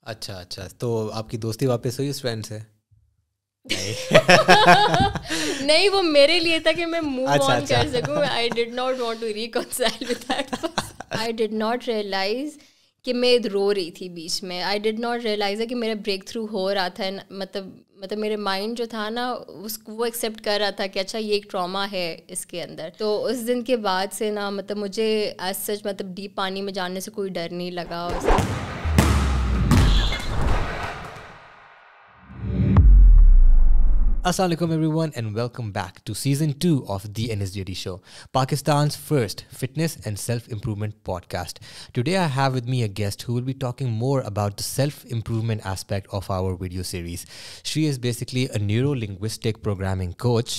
اچھا اچھا, تو آپ کی دوستی واپس ہوئی اس فرینڈ سے؟ نہیں, وہ میرے لیے تھا کہ میں موو آن کر سکوں. I did not want to reconcile with that person. I did not realise کہ میں رو رہی تھی بیچ میں. آئی ڈڈ ناٹ ریئلائز کہ میرا بریک تھرو ہو رہا تھا. مطلب میرے مائنڈ جو تھا نا وہ ایکسیپٹ کر رہا تھا کہ اچھا یہ ایک ٹراما ہے اس کے اندر. تو اس دن کے بعد سے نا مطلب مجھے ایز سچ مطلب ڈیپ پانی میں جانے سے کوئی ڈر نہیں لگا. Assalamu alaikum everyone and welcome back to season 2 of the NSJD show, Pakistan's first fitness and self-improvement podcast. Today I have with me a guest who will be talking more about the self-improvement aspect of our video series. She is basically a neuro-linguistic programming coach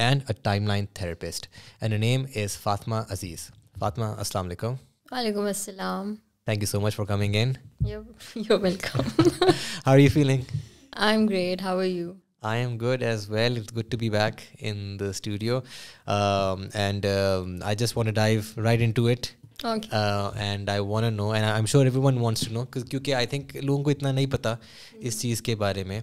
and a timeline therapist, and her name is Fatma Aziz. Fatma, assalamu alaikum. Walaikum assalam. Thank you so much for coming in. You're welcome. How are you feeling? I'm great. How are you? I am good as well. It's good to be back in the studio. And I just want to dive right into it. Okay. And I want to know, and I'm sure everyone wants to know, kyunki I think logon ko itna nahi pata is cheez ke bare mein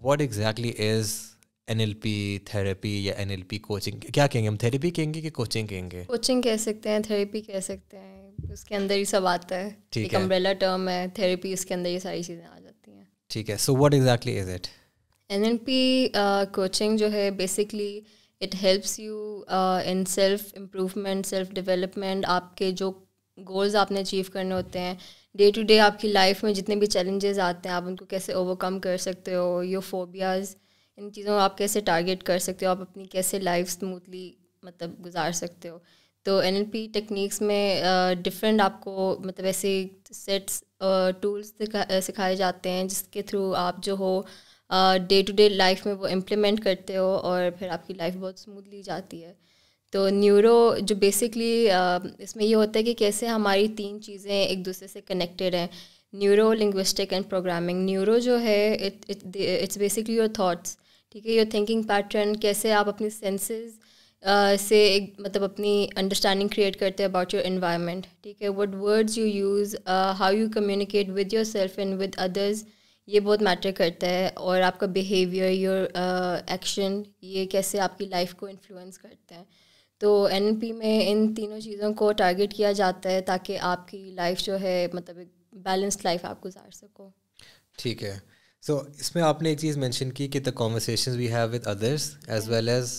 what exactly is NLP therapy یا NLP coaching. کیا کہیں گے ہم, therapy کہیں گے کہ coaching کہیں گے؟ coaching کہہ سکتے ہیں, therapy کہہ سکتے ہیں, اس کے اندر ہی سب آتا ہے. ایک امبریلا ٹرم ہے therapy, اس کے اندر یہ ساری چیزیں آ جاتی ہیں. ٹھیک ہے. So what exactly is it? NLP coaching جو ہے basically it helps you in self improvement, self development. آپ کے جو گولز آپ نے اچیو کرنے ہوتے ہیں ڈے ٹو ڈے آپ کی لائف میں, جتنے بھی چیلنجز آتے ہیں آپ ان کو کیسے اوور کم کر سکتے ہو, یور فوبیاز, ان چیزوں کو آپ کیسے ٹارگیٹ کر سکتے ہو, آپ اپنی کیسے لائف اسموتھلی مطلب گزار سکتے ہو. تو NLP ٹیکنیکس میں ڈفرینٹ آپ کو مطلب ایسے سیٹس ٹولس سکھائے جاتے ہیں جس کے تھرو آپ جو ہو ڈے ٹو ڈے لائف میں وہ امپلیمنٹ کرتے ہو اور پھر آپ کی لائف بہت اسموتھلی جاتی ہے. تو نیورو جو بیسکلی اس میں یہ ہوتا ہے کہ کیسے ہماری 3 چیزیں ایک دوسرے سے کنیکٹیڈ ہیں, neuro, linguistic and programming. Neuro جو ہے اٹس بیسکلی یور تھاٹس, ٹھیک ہے, یور تھنکنگ پیٹرن, کیسے آپ اپنی سینسز سے ایک مطلب اپنی انڈرسٹینڈنگ کریٹ کرتے ہیں اباؤٹ یور انوائرمنٹ, ٹھیک ہے, what words you use, how you communicate with yourself and with others, یہ بہت میٹر کرتا ہے. اور آپ کا بیہیویئر, یور ایکشن, یہ کیسے آپ کی لائف کو انفلوئنس کرتے ہیں. تو NLP میں ان تینوں چیزوں کو ٹارگیٹ کیا جاتا ہے تاکہ آپ کی لائف جو ہے مطلب ایک بیلنسڈ لائف آپ گزار سکو. ٹھیک ہے. سو اس میں آپ نے ایک چیز مینشن کی کہ دا conversations we have with others as well as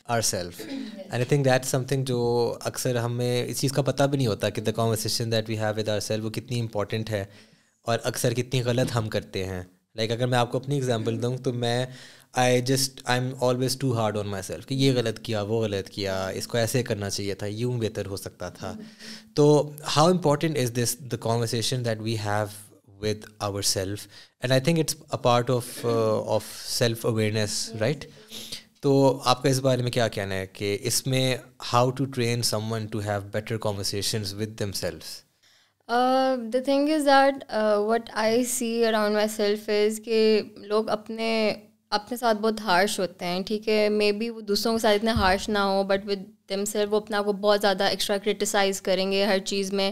ourself. And I think that's something جو اکثر ہمیں اس چیز کا پتہ بھی نہیں ہوتا کہ the conversation that we have with ourselves وہ کتنی امپورٹنٹ ہے اور اکثر کتنی غلط ہم کرتے ہیں. لائک اگر میں آپ کو اپنی ایگزامپل دوں تو میں I'm always too hard on myself کہ یہ غلط کیا, وہ غلط کیا, اس کو ایسے کرنا چاہیے تھا, یوں بہتر ہو سکتا تھا. تو how important is this, the conversation that we have with ourself, and I think it's a part of self awareness, right? تو آپ کا اس بارے میں کیا کہنا ہے کہ اس میں how to train someone to have better conversations with themselves? The thing is that what I see around myself is کہ لوگ اپنے ساتھ بہت ہارش ہوتے ہیں, ٹھیک ہے, مے بی وہ دوسروں کے ساتھ اتنے ہارش نہ ہو, بٹ ود دیم سیلف وہ اپنے آپ کو بہت زیادہ ایکسٹرا کرٹیسائز کریں گے ہر چیز میں.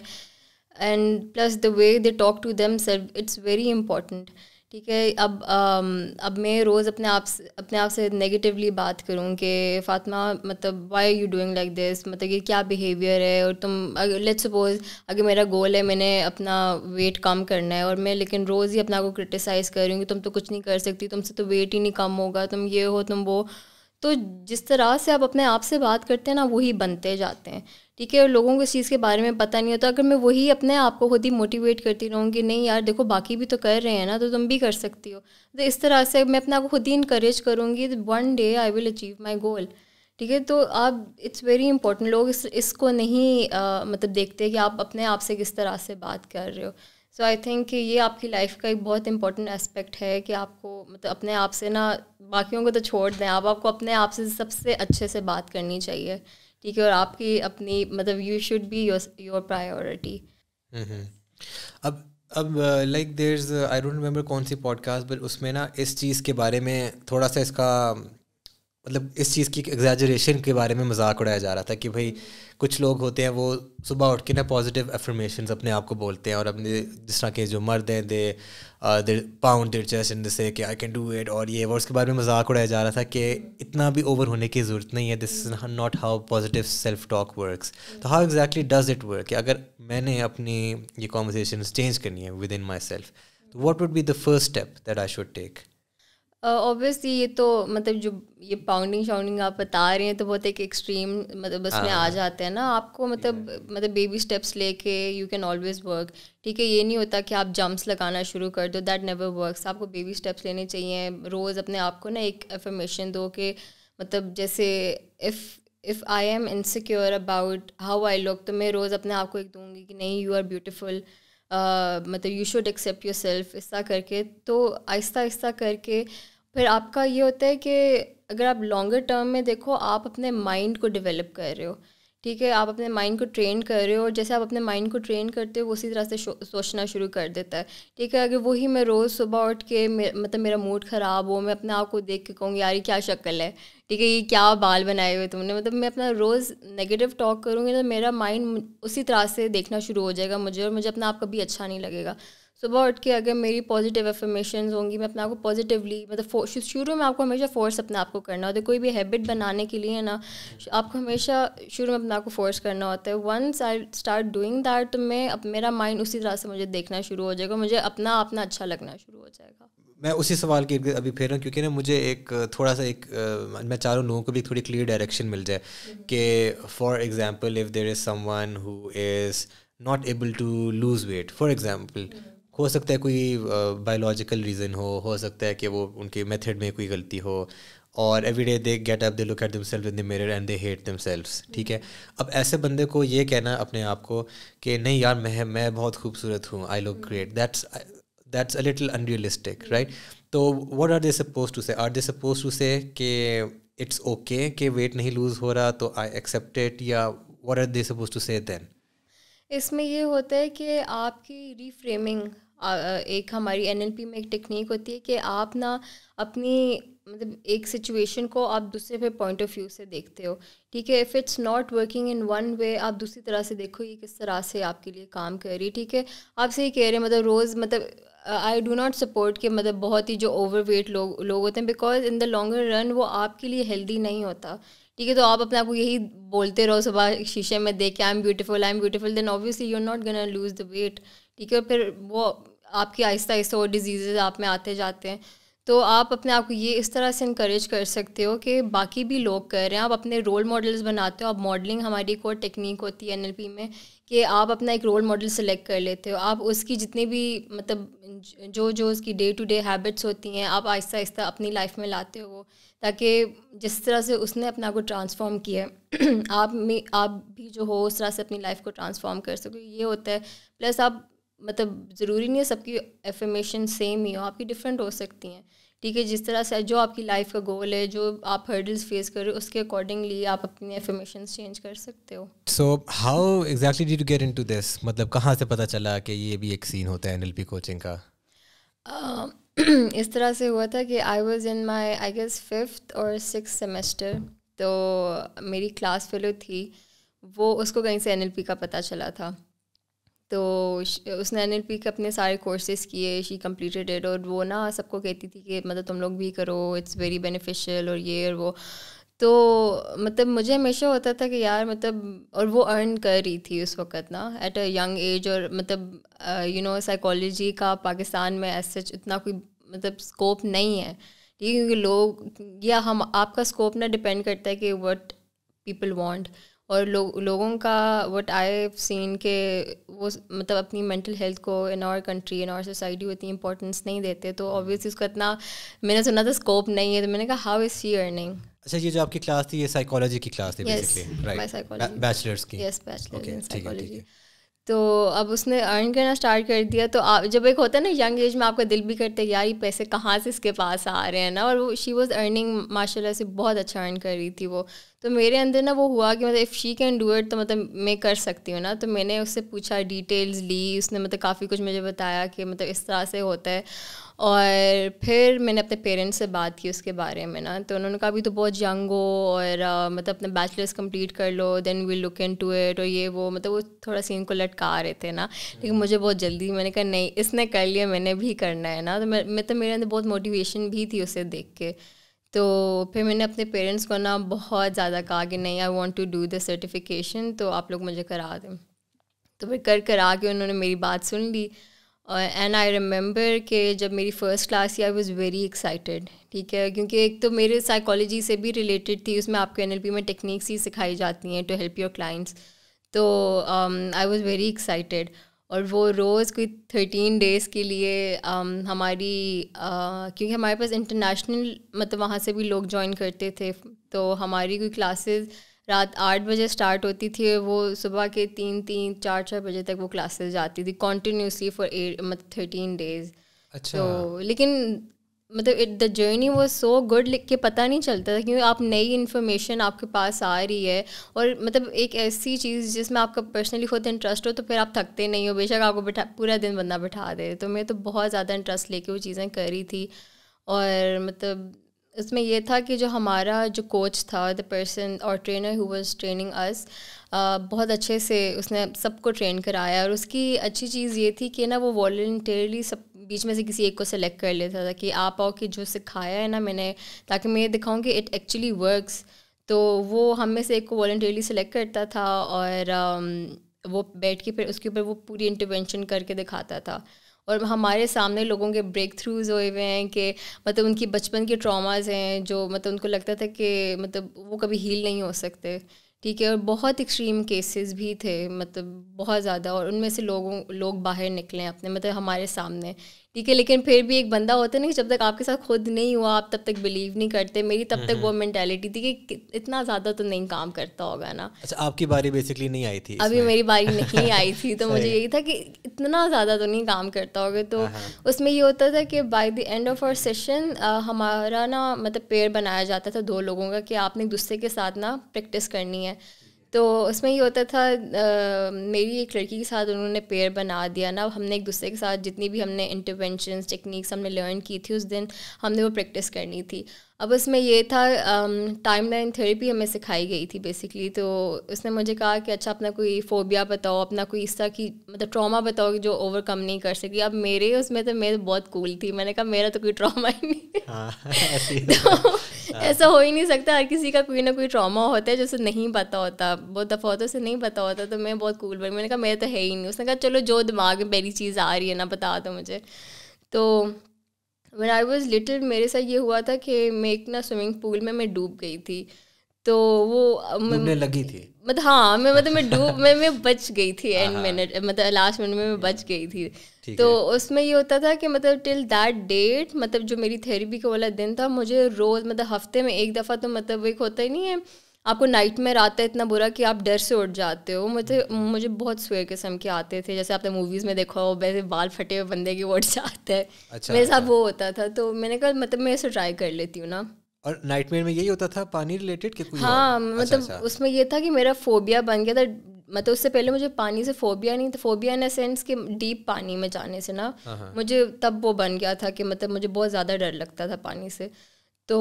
And plus the way they talk to them self it's very important, ٹھیک ہے. اب میں روز اپنے آپ سے نگیٹیولی بات کروں کہ فاطمہ مطلب why are you doing like this, مطلب یہ کیا بیہیویئر ہے, اور تم لیٹ سپوز اگر میرا گول ہے میں نے اپنا ویٹ کم کرنا ہے اور میں لیکن روز ہی اپنا کو کرٹیسائز کر رہی ہوں کہ تم تو کچھ نہیں کر سکتی, تم سے تو ویٹ ہی نہیں کم ہوگا, تم یہ ہو تم وہ. تو جس طرح سے آپ اپنے آپ سے بات کرتے ہیں نا وہی بنتے جاتے ہیں, ٹھیک ہے. اور لوگوں کو اس چیز کے بارے میں پتہ نہیں ہوتا. اگر میں وہی اپنے آپ کو خود ہی موٹیویٹ کرتی رہوں کہ نہیں یار دیکھو باقی بھی تو کر رہے ہیں نا, تو تم بھی کر سکتی ہو, تو اس طرح سے میں اپنے آپ کو خود ہی انکریج کروں گی, one day I will achieve my goal, ٹھیک ہے. تو آپ اٹس ویری امپورٹنٹ, لوگ اس کو نہیں مطلب دیکھتے کہ آپ اپنے آپ سے کس طرح سے بات کر رہے ہو. سو آئی تھنک کہ یہ آپ کی لائف کا ایک بہت امپورٹنٹ اسپیکٹ ہے کہ آپ کو مطلب اپنے آپ سے نا, باقیوں کو تو چھوڑ دیں, آپ کو اپنے آپ سے سب سے اچھے سے بات کرنی چاہیے, ٹھیک ہے. اور آپ کی اپنی مطلب you should be your priority. اب like there is I don't remember کون سی پوڈ کاسٹ, بٹ اس میں نا اس چیز کے بارے میں تھوڑا سا اس کا مطلب اس چیز کی ایگزیجریشن کے بارے میں مذاق اڑایا جا رہا تھا کہ بھائی کچھ لوگ ہوتے ہیں وہ صبح اٹھ کے نا پازیٹیو افرمیشنز اپنے آپ کو بولتے ہیں، اور اپنے جس طرح کے جو مرد ہیں they pound their chest and they say کہ آئی کین ڈو اٹ، اور یہ اور اس کے بارے میں مذاق اڑایا جا رہا تھا کہ اتنا بھی اوور ہونے کی ضرورت نہیں ہے، this is not how positive self talk works. تو how exactly does it work کہ اگر میں نے اپنی یہ کانورسیشنز چینج کرنی ہے ود ان مائی سیلف، تو what would be the first step that I should take? Obviously یہ تو مطلب جو یہ پاؤنڈنگ شاؤنڈنگ آپ بتا رہے ہیں تو بہت ایک ایکسٹریم مطلب اس میں آ جاتے ہیں نا. آپ کو مطلب بیبی اسٹیپس لے کے یو کین آلویز ورک. ٹھیک ہے، یہ نہیں ہوتا کہ آپ جمپس لگانا شروع کر دو، دیٹ نیور ورکس. آپ کو بیبی اسٹیپس لینے چاہیے. روز اپنے آپ کو نا ایک افرمیشن دو کہ مطلب جیسے if I am insecure about how I look, تو میں روز اپنے آپ کو ایک دوں گی کہ نہیں، یو آر بیوٹیفل، مطلب you should accept yourself. اس طرح کر کے تو آہستہ آہستہ کر کے پھر آپ کا یہ ہوتا ہے کہ اگر آپ لانگر ٹرم میں دیکھو، آپ اپنے مائنڈ کو ڈیولپ کر رہے ہو. ٹھیک ہے، آپ اپنے مائنڈ کو ٹرین کر رہے ہو، اور جیسے آپ اپنے مائنڈ کو ٹرین کرتے ہو وہ اسی طرح سے سوچنا شروع کر دیتا ہے. ٹھیک ہے، اگر وہی میں روز صبح اٹھ کے مطلب میرا موڈ خراب ہو، میں اپنے آپ کو دیکھ کے کہوں گی یار یہ کیا شکل ہے، ٹھیک ہے یہ کیا بال بنائے ہوئے تم نے، مطلب میں اپنا روز نیگیٹو ٹاک کروں گی تو میرا مائنڈ اسی طرح سے دیکھنا شروع ہو جائے گا مجھے، اور مجھے اپنا آپ کبھی اچھا نہیں لگے گا. صبح اٹھ کے اگر میری پازیٹیو افرمیشنز ہوں گی، میں اپنے آپ کو پازیٹیولی مطلب شروع میں آپ کو ہمیشہ فورس اپنے آپ کو کرنا ہوتا ہے. کوئی بھی ہیبٹ بنانے کے لیے نا آپ کو ہمیشہ شروع میں اپنے آپ کو فورس کرنا ہوتا ہے. Once I start doing that تو میرا مائنڈ اسی طرح سے مجھے دیکھنا شروع ہو جائے گا، مجھے اپنا اچھا لگنا شروع ہو جائے گا. میں اسی سوال کی ابھی پھیر رہا ہوں کیونکہ نا مجھے ایک تھوڑا سا ایک میں چاہ رہا ہوں لوگوں کو بھی تھوڑی کلیئر ڈائریکشن مل جائے کہ for example if there is someone who is not able to lose weight, for example ہو سکتا ہے کوئی بایولوجیکل ریزن ہو سکتا ہے کہ وہ ان کے میتھڈ میں کوئی غلطی ہو، اور every day they get up, they look at themselves in the mirror and they hate themselves. ٹھیک ہے، اب ایسے بندے کو یہ کہنا اپنے آپ کو کہ نہیں یار میں بہت خوبصورت ہوں، I look great, that's a little unrealistic, right? تو what are they supposed to say? Are they supposed to say کہ اٹس اوکے کہ ویٹ نہیں لوز ہو رہا تو آئی ایکسیپٹ اٹ، یا what are they supposed to say then? اس میں یہ ہوتا ہے کہ آپ کی ریفریمنگ، ایک ہماری NLP میں ایک ٹیکنیک ہوتی ہے کہ آپ نا اپنی مطلب ایک سچویشن کو آپ دوسرے پہ پوائنٹ آف ویو سے دیکھتے ہو. ٹھیک ہے، if it's not working in one way, آپ دوسری طرح سے دیکھو یہ کس طرح سے آپ کے لیے کام کر رہی. ٹھیک ہے، آپ سے یہ کہہ رہے ہیں مطلب روز مطلب آئی ڈو ناٹ سپورٹ کہ مطلب بہت ہی جو اوور ویٹ لوگ ہوتے ہیں، because in the longer run وہ آپ کے لیے ہیلدی نہیں ہوتا. ٹھیک ہے، تو آپ اپنے آپ کو یہی بولتے رہو صبح شیشے میں دیکھ کے I am beautiful then obviously you are not gonna lose the weight. ٹھیک ہے، پھر وہ آپ کی آہستہ آہستہ وہ ڈیزیزز آپ میں آتے جاتے ہیں. تو آپ اپنے آپ کو یہ اس طرح سے انکریج کر سکتے ہو کہ باقی بھی لوگ کر رہے ہیں، آپ اپنے رول ماڈلز بناتے ہو. آپ ماڈلنگ ہماری ایک اور ٹیکنیک ہوتی ہے NLP میں کہ آپ اپنا ایک رول ماڈل سلیکٹ کر لیتے ہو. آپ اس کی جتنی بھی مطلب جو اس کی ڈے ٹو ڈے ہیبٹس ہوتی ہیں آپ آہستہ آہستہ اپنی لائف میں لاتے ہو، تاکہ جس طرح سے اس نے اپنا کو ٹرانسفارم کیا ہے آپ بھی جو ہو اس طرح سے اپنی لائف کو ٹرانسفارم کر سکو. یہ ہوتا ہے. پلس آپ مطلب ضروری نہیں ہے سب کی افرمیشن سیم ہی ہو، آپ کی ڈفرینٹ ہو سکتی ہیں. ٹھیک ہے، جس طرح سے جو آپ کی لائف کا گول ہے، جو آپ ہرڈلس فیس کر رہے ہو، اس کے اکارڈنگلی آپ اپنی افرمیشنس چینج کر سکتے ہو. So how exactly did you get into this? مطلب کہاں سے پتہ چلا کہ یہ بھی ایک سین ہوتا ہے NLP کوچنگ کا؟ اس طرح سے ہوا تھا کہ I was in my I guess 5th اور 6th سیمسٹر. تو میری کلاس فیلو تھی، وہ اس کو کہیں سے NLP کا پتہ چلا تھا. تو اس نے NLP کے اپنے سارے کورسز کیے، شی کمپلیٹڈ اٹ، اور وہ نا سب کو کہتی تھی کہ مطلب تم لوگ بھی کرو، اٹس ویری بینیفیشیل اور یہ اور وہ. تو مطلب مجھے ہمیشہ ہوتا تھا کہ یار مطلب، اور وہ ارن کر رہی تھی اس وقت نا ایٹ اے ینگ ایج، اور مطلب سائیکالوجی کا پاکستان میں ایز سچ اتنا کوئی مطلب اسکوپ نہیں ہے. ٹھیک ہے، کیونکہ لوگ یا آپ کا اسکوپ نہ ڈپینڈ کرتا ہے کہ وٹ پیپل وانٹ، اور لوگوں کا وٹ آئی ہیو سین کہ وہ مطلب اپنی مینٹل ہیلتھ کو ان our country in our society کو اتنی امپورٹنس نہیں دیتے. تو آبویسلی اس کا اتنا میں نے سنا تھا اسکوپ نہیں ہے. تو میں نے کہا ہاؤ از شی ارننگ. اچھا، یہ جو آپ کی کلاس تھی یہ سائیکالوجی کی کلاس تھی بیسیکلی، رائٹ؟ بیچلرس کی. یس، بیچلر ان سائیکالوجی. تو اب اس نے ارن کرنا اسٹارٹ کر دیا. تو جب ایک ہوتا ہے نا ینگ ایج میں آپ کا دل بھی کرتا ہے یار یہ پیسے کہاں سے اس کے پاس آ رہے ہیں نا, اور وہ شی واز ارننگ ماشاء اللہ سے بہت اچھا ارن کر رہی تھی وہ. تو میرے اندر نا وہ ہوا کہ مطلب if she can do it تو مطلب میں کر سکتی ہوں نا. تو میں نے اس سے پوچھا, ڈیٹیلز لی, اس نے مطلب کافی کچھ مجھے بتایا کہ مطلب اس طرح سے ہوتا ہے. اور پھر میں نے اپنے پیرنٹس سے بات کی اس کے بارے میں نا. تو انہوں نے کہا ابھی تو بہت ینگ ہو اور مطلب اپنے بیچلرس کمپلیٹ کر لو then we'll look into it, اور یہ وہ مطلب وہ تھوڑا سین کو لٹکا رہے تھے نا. لیکن مجھے بہت جلدی, میں نے کہا نہیں اس نے کر لیا میں نے بھی کرنا ہے نا. تو میرے اندر بہت موٹیویشن بھی تھی اسے دیکھ کے. تو پھر میں نے اپنے پیرنٹس کو نا بہت زیادہ کہا کہ نہیں I want to do the certification, تو آپ لوگ مجھے کرا دیں. تو پھر کرا کے انہوں نے میری بات سن لی. اینڈ آئی ریممبر کہ جب میری فرسٹ کلاس تھی آئی واز ویری ایکسائٹیڈ, ٹھیک ہے, کیونکہ ایک تو میرے سائیکالوجی سے بھی ریلیٹڈ تھی, اس میں آپ کو NLP میں ٹیکنیکس ہی سکھائی جاتی ہیں ٹو ہیلپ یور کلائنٹس. تو آئی واز ویری ایکسائٹیڈ. اور وہ روز کوئی 13 days کے لیے ہماری کیونکہ ہمارے پاس انٹرنیشنل مطلب وہاں سے بھی لوگ جوائن کرتے تھے, تو ہماری کوئی کلاسز رات 8 بجے اسٹارٹ ہوتی تھی, وہ صبح کے 3-4 بجے تک وہ کلاسز جاتی تھی کنٹینیوسلی فار 13 days. اچھا. تو لیکن مطلب the journey was so good, لکھ کے پتہ نہیں چلتا تھا کیونکہ آپ نئی انفارمیشن آپ کے پاس آ رہی ہے, اور مطلب ایک ایسی چیز جس میں آپ کا پرسنلی خود انٹرسٹ ہو تو پھر آپ تھکتے نہیں ہو, بے شک آپ کو پورا دن بندہ بٹھا دے. تو میں تو بہت زیادہ انٹرسٹ لے کے وہ چیزیں کر رہی تھی. اور مطلب اس میں یہ تھا کہ جو ہمارا جو کوچ تھا, دا پرسن اور ٹرینر ہو واز ٹریننگ اس, بہت اچھے سے اس نے سب کو ٹرین کرایا. اور اس کی اچھی چیز یہ تھی کہ نا وہ والنٹیرلی سب بیچ میں سے کسی ایک کو سلیکٹ کر لیتا تھا کہ آپ آؤ کہ جو سکھایا ہے نا میں نے, تاکہ میں یہ دکھاؤں کہ اٹ ایکچولی ورکس. تو وہ ہم میں سے ایک کو والنٹیرلی سلیکٹ کرتا تھا اور وہ بیٹھ کے پھر اس کے اوپر وہ پوری انٹرونشن کر کے دکھاتا تھا. اور ہمارے سامنے لوگوں کے بریک تھروز ہوئے ہوئے ہیں کہ مطلب ان کی بچپن کے ٹراماز ہیں جو مطلب ان کو لگتا تھا کہ مطلب وہ کبھی ہیل نہیں ہو سکتے, ٹھیک ہے. اور بہت ایکسٹریم کیسز بھی تھے مطلب بہت زیادہ, اور ان میں سے لوگ باہر نکلے اپنے مطلب ہمارے سامنے, ٹھیک ہے. لیکن پھر بھی ایک بندہ ہوتا ہے نا کہ جب تک آپ کے ساتھ خود نہیں ہوا آپ تب تک بلیو نہیں کرتے. میری تب تک وہ مینٹیلٹی تھی کہ اتنا زیادہ تو نہیں کام کرتا ہوگا نا. اچھا, آپ کی باری بیسکلی نہیں آئی تھی, ابھی میری باری نہیں آئی تھی, تو مجھے یہی تھا کہ اتنا زیادہ تو نہیں کام کرتا ہوگا. تو اس میں یہ ہوتا تھا کہ by the end of our session ہمارا نا مطلب پیئر بنایا جاتا تھا 2 لوگوں کا, کہ آپ نے ایک دوسرے کے ساتھ نا پریکٹس کرنی ہے. تو اس میں یہ ہوتا تھا میری ایک لڑکی کے ساتھ انہوں نے پیئر بنا دیا نا. ہم نے ایک دوسرے کے ساتھ جتنی بھی ہم نے انٹرونشنس ٹیکنیکس ہم نے لرن کی تھی اس دن ہم نے وہ پریکٹس کرنی تھی. اب اس میں یہ تھا ٹائم لائن تھیراپی ہمیں سکھائی گئی تھی بیسکلی. تو اس نے مجھے کہا کہ اچھا اپنا کوئی فوبیا بتاؤ, اپنا کوئی اس طرح کی مطلب ٹراما بتاؤ جو اوور کم نہیں کر سکی. اب میرے اس میں تو میں بہت کول تھی, میں نے کہا میرا تو کوئی ٹراما ہی نہیں. ایسا ہو ہی نہیں سکتا, ہر کسی کا کوئی نہ کوئی ٹراما ہوتا ہے جو اسے نہیں پتہ ہوتا, بہت دفعہ ہوتا ہے اسے نہیں پتہ ہوتا. تو میں بہت کول بنی, میں نے کہا میرا تو ہے ہی نہیں. اس نے کہا چلو جو دماغ میں پہلی چیز آ رہی ہے نا بتا دو مجھے. تو when I was little میرے ساتھ یہ ہوا تھا کہ میں ایک نا سوئمنگ پول میں ڈوب گئی تھی. تو وہ ڈوبنے لگی تھی مطلب ہاں میں بچ گئی تھی اینڈ منٹ مطلب لاسٹ منٹ میں بچ گئی تھی. تو اس میں یہ ہوتا تھا کہ مطلب ٹل دیٹ ڈیٹ مطلب جو میری تھیراپی کا والا دن تھا مجھے روز مطلب ہفتے میں ایک دفعہ تو مطلب ایک ہوتا ہی نہیں ہے آپ کو نائٹ میں آتا ہے اتنا برا کہ آپ ڈر سے اٹھ جاتے ہو. مجھے بہت سوئر قسم کے آتے تھے, جیسے آپ نے موویز میں دیکھا ہو ویسے بال پھٹے ہوئے بندے کے وہ اٹھ جاتے ہیں. میرے ساتھ وہ ہوتا تھا. تو میں نے کہا مطلب میں اسے ٹرائی کر لیتی ہوں نا. اور نائٹ میئر میں یہی ہوتا تھا پانی ریلیٹڈ کہ کوئی ہاں مطلب اس میں یہ تھا کہ میرا فوبیا بن گیا تھا. مطلب اس سے پہلے مجھے پانی سے فوبیا نہیں تھا, فوبیا ان اے سینس کہ ڈیپ پانی میں جانے سے نا مجھے تب وہ بن گیا تھا کہ مطلب مجھے بہت زیادہ ڈر لگتا تھا پانی سے. تو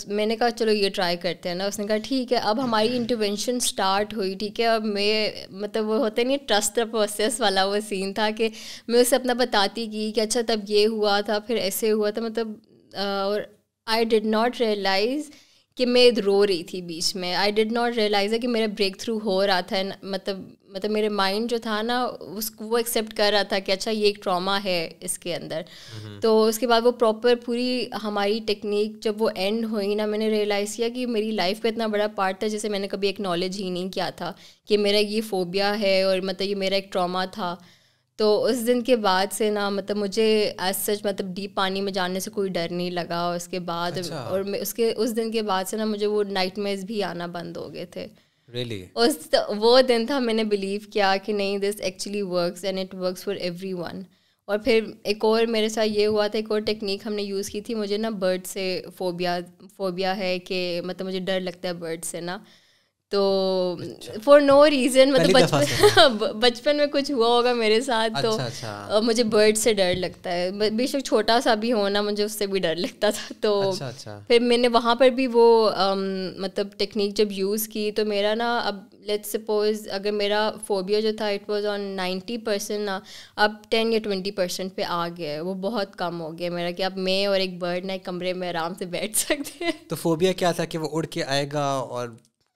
میں نے کہا چلو یہ ٹرائی کرتے ہیں نا. اس نے کہا ٹھیک ہے. اب ہماری انٹرونشن اسٹارٹ ہوئی, ٹھیک ہے. اب میں مطلب وہ ہوتا نہیں ٹرسٹ دا پروسیس والا وہ سین تھا کہ میں اسے اپنا بتاتی کی کہ اچھا تب یہ ہوا تھا پھر ایسے ہوا تھا مطلب. اور آئی ڈڈ ناٹ ریئلائز کہ میں رو رہی تھی بیچ میں. آئی ڈڈ ناٹ ریئلائز ہے کہ میرا بریک تھرو ہو رہا تھا. مطلب میرے مائنڈ جو تھا نا وہ ایکسیپٹ کر رہا تھا کہ اچھا یہ ایک ٹراما ہے اس کے اندر. تو اس کے بعد وہ پراپر پوری ہماری ٹیکنیک جب وہ اینڈ ہوئی نا میں نے ریئلائز کیا کہ میری لائف کا اتنا بڑا پارٹ تھا جسے میں نے کبھی ایکنالج ہی نہیں کیا تھا کہ میرا یہ فوبیا ہے اور مطلب یہ میرا ایک ٹراما تھا. تو اس دن کے بعد سے نا مطلب مجھے ایز سچ مطلب ڈیپ پانی میں جانے سے کوئی ڈر نہیں لگا اس کے بعد. اور اس دن کے بعد سے نا مجھے وہ نائٹ میئرز بھی آنا بند ہو گئے تھے. really وہ دن تھا میں نے بلیو کیا کہ نہیں this actually works and it works for every one. اور پھر ایک اور میرے ساتھ یہ ہوا تھا, ایک اور ٹیکنیک ہم نے یوز کی تھی. مجھے نا برڈ سے فوبیا ہے کہ مطلب مجھے ڈر لگتا ہے برڈ سے نا, تو فار نو ریزن, مطلب بچپن میں کچھ ہوا ہوگا میرے ساتھ, تو مجھے برڈ سے ڈر لگتا ہے, بے شک چھوٹا سا بھی ہونا مجھے اس سے بھی ڈر لگتا تھا. تو پھر میں نے وہاں پر بھی وہ مطلب ٹیکنیک جب یوز کی تو میرا نا, اب لیٹ سپوز اگر میرا فوبیا جو تھا اٹ واز آن 90% نا, اب 10 یا 20% پہ آ گیا ہے, وہ بہت کم ہو گیا میرا, کہ اب میں اور ایک برڈ نا ایک کمرے میں آرام سے بیٹھ سکتے ہیں. تو فوبیا کیا تھا, کہ وہ اڑ کے آئے گا اور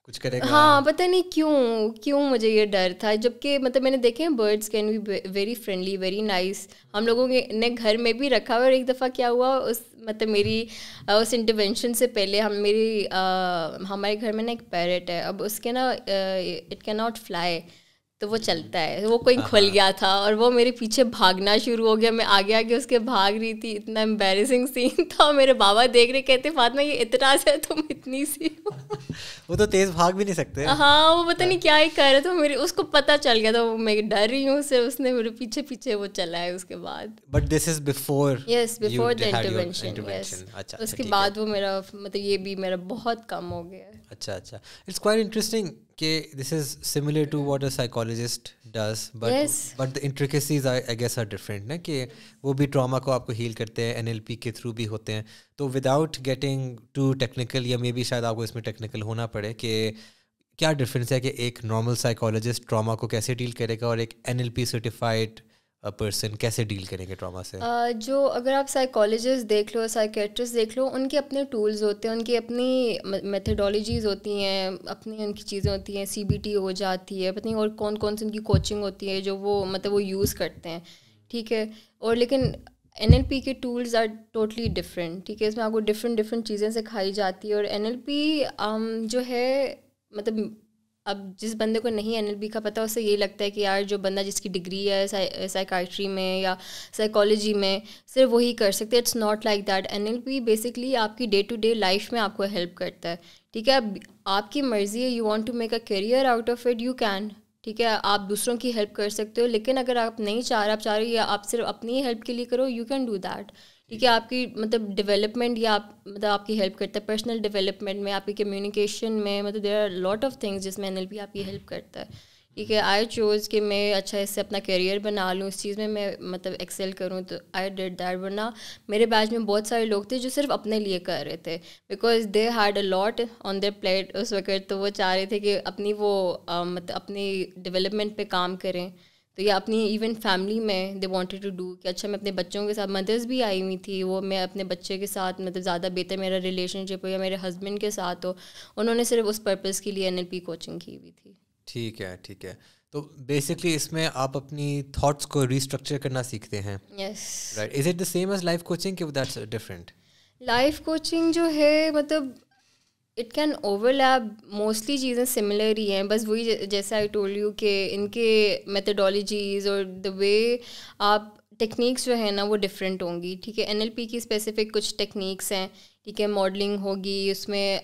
کچھ کرے گا؟ ہاں پتہ نہیں کیوں مجھے یہ ڈر تھا, جبکہ مطلب میں نے دیکھے ہیں birds can be very friendly, very nice. ہم لوگوں نے گھر میں بھی رکھا ہوا, اور ایک دفعہ کیا ہوا, اس مطلب میری اس انٹرونشن سے پہلے ہمارے گھر میں نا ایک پیرٹ ہے. اب اس کے نا اٹ کین ناٹ فلائی, تو وہ چلتا ہے, وہ کوئی کھل گیا تھا اور وہ میرے پیچھے بھاگنا شروع ہو گیا, میں آگے آگے اس کے بھاگ رہی تھی. اتنا امبیرسنگ سین تھا, میرے بابا دیکھ رہے کہتے فاطمہ یہ اتنا سے تم اتنی سی ہو. وہ تو تیز بھاگ بھی نہیں سکتے. ہاں وہ پتہ نہیں کیا ہی کر رہا تھا, میرے اس کو پتہ چل گیا تھا میں ڈر رہی ہوں سے, اس نے میرے پیچھے پیچھے وہ چلا ہے. اس کے بعد but this is before before the intervention, اس کے بعد وہ میرا مطلب یہ بھی میرا بہت کم ہو گیا. اچھا اٹس کوائٹ انٹرسٹنگ کہ this is similar to what a psychologist does, but the intricacies I guess are different نا, کہ وہ بھی ٹراما کو آپ کو ہیل کرتے ہیں, NLP کے تھرو بھی ہوتے ہیں. تو وداؤٹ گیٹنگ ٹو ٹیکنیکل, یا مے بی شاید آپ کو اس میں ٹیکنیکل ہونا پڑے, کہ کیا ڈفرینس ہے کہ ایک نارمل سائیکالوجسٹ ٹراما کو کیسے ڈیل کرے گا اور ایک NLP سرٹیفائڈ پرسن کیسے ڈیل کریں گے ٹراما سے؟ جو اگر آپ سائیکالوجسٹ دیکھ لو, سائیکیٹرسٹ دیکھ لو, ان کے اپنے ٹولز ہوتے ہیں, ان کی اپنی میتھڈالوجیز ہوتی ہیں, اپنی ان کی چیزیں ہوتی ہیں, CBT ہو جاتی ہے, پتہ نہیں اور کون سی ان کی کوچنگ ہوتی ہے جو وہ مطلب وہ یوز کرتے ہیں, ٹھیک ہے. اور لیکن NLP کے ٹولز آر ٹوٹلی ڈفرینٹ, ٹھیک ہے. اس میں آپ کو ڈفرینٹ چیزیں سکھائی جاتی ہے. اور NLP جو ہے مطلب اب جس بندے کو نہیں NLP کا پتہ, اس سے یہ لگتا ہے کہ یار جو بندہ جس کی ڈگری ہے سائیکائٹری میں یا سائیکالوجی میں صرف وہی کر سکتے. It's not like that. NLP basically آپ کی ڈے ٹو ڈے لائف میں آپ کو ہیلپ کرتا ہے, ٹھیک ہے. اب آپ کی مرضی ہے, you want to make a career out of it, you can, ٹھیک ہے. آپ دوسروں کی ہیلپ کر سکتے ہو, لیکن اگر آپ نہیں چاہ رہے, آپ چاہ رہے یا آپ صرف اپنی ہیلپ کے لیے کرو, یو کین ڈو دیٹ, ٹھیک ہے. آپ کی مطلب ڈیولپمنٹ یا مطلب آپ کی ہیلپ کرتا ہے پرسنل ڈیولپمنٹ میں, آپ کی کمیونیکیشن میں, مطلب there are lot of things جس میں NLP آپ کی ہیلپ کرتا ہے, ٹھیک ہے. آئی چوز کہ میں اچھا اس سے اپنا کیریئر بنا لوں, اس چیز میں مطلب ایکسیل کروں, تو آئی ڈیڈ دیٹ. ورنہ میرے بیچ میں بہت سارے لوگ تھے جو صرف اپنے لیے کر رہے تھے, because they had a lot on their plate اس وقت, تو وہ چاہ رہے تھے کہ اپنی وہ مطلب اپنی ڈیولپمنٹ پہ کام کریں. تو یا اپنی ایون فیملی میں دے وانٹیڈ ٹو ڈو کہ اچھا میں اپنے بچوں کے ساتھ, مدرس بھی آئی ہوئی تھی, وہ میں اپنے بچے کے ساتھ مطلب زیادہ بہتر میرا ریلیشن شپ ہو, یا میرے ہسبینڈ کے ساتھ ہو, انہوں نے صرف اس پرپز کے لیے NLP کوچنگ کی ہوئی تھی. ٹھیک ہے. تو بیسکلی اس میں آپ اپنی تھاٹس کو ریسٹرکچر کرنا سیکھتے ہیں. Yes right. Is it the same as life coaching کہ دیٹس ڈفرینٹ؟ لائف کوچنگ جو ہے مطلب it can overlap, mostly چیزیں سملر ہی ہیں, بس وہی جیسا آئی ٹولڈ یو کہ ان کے میتھڈالوجیز اور دا وے آپ ٹیکنیکس جو ہیں نا وہ ڈفرینٹ ہوں گی, ٹھیک ہے. NLP کی اسپیسیفک کچھ ٹیکنیکس ہیں, ٹھیک ہے. ماڈلنگ ہوگی, اس میں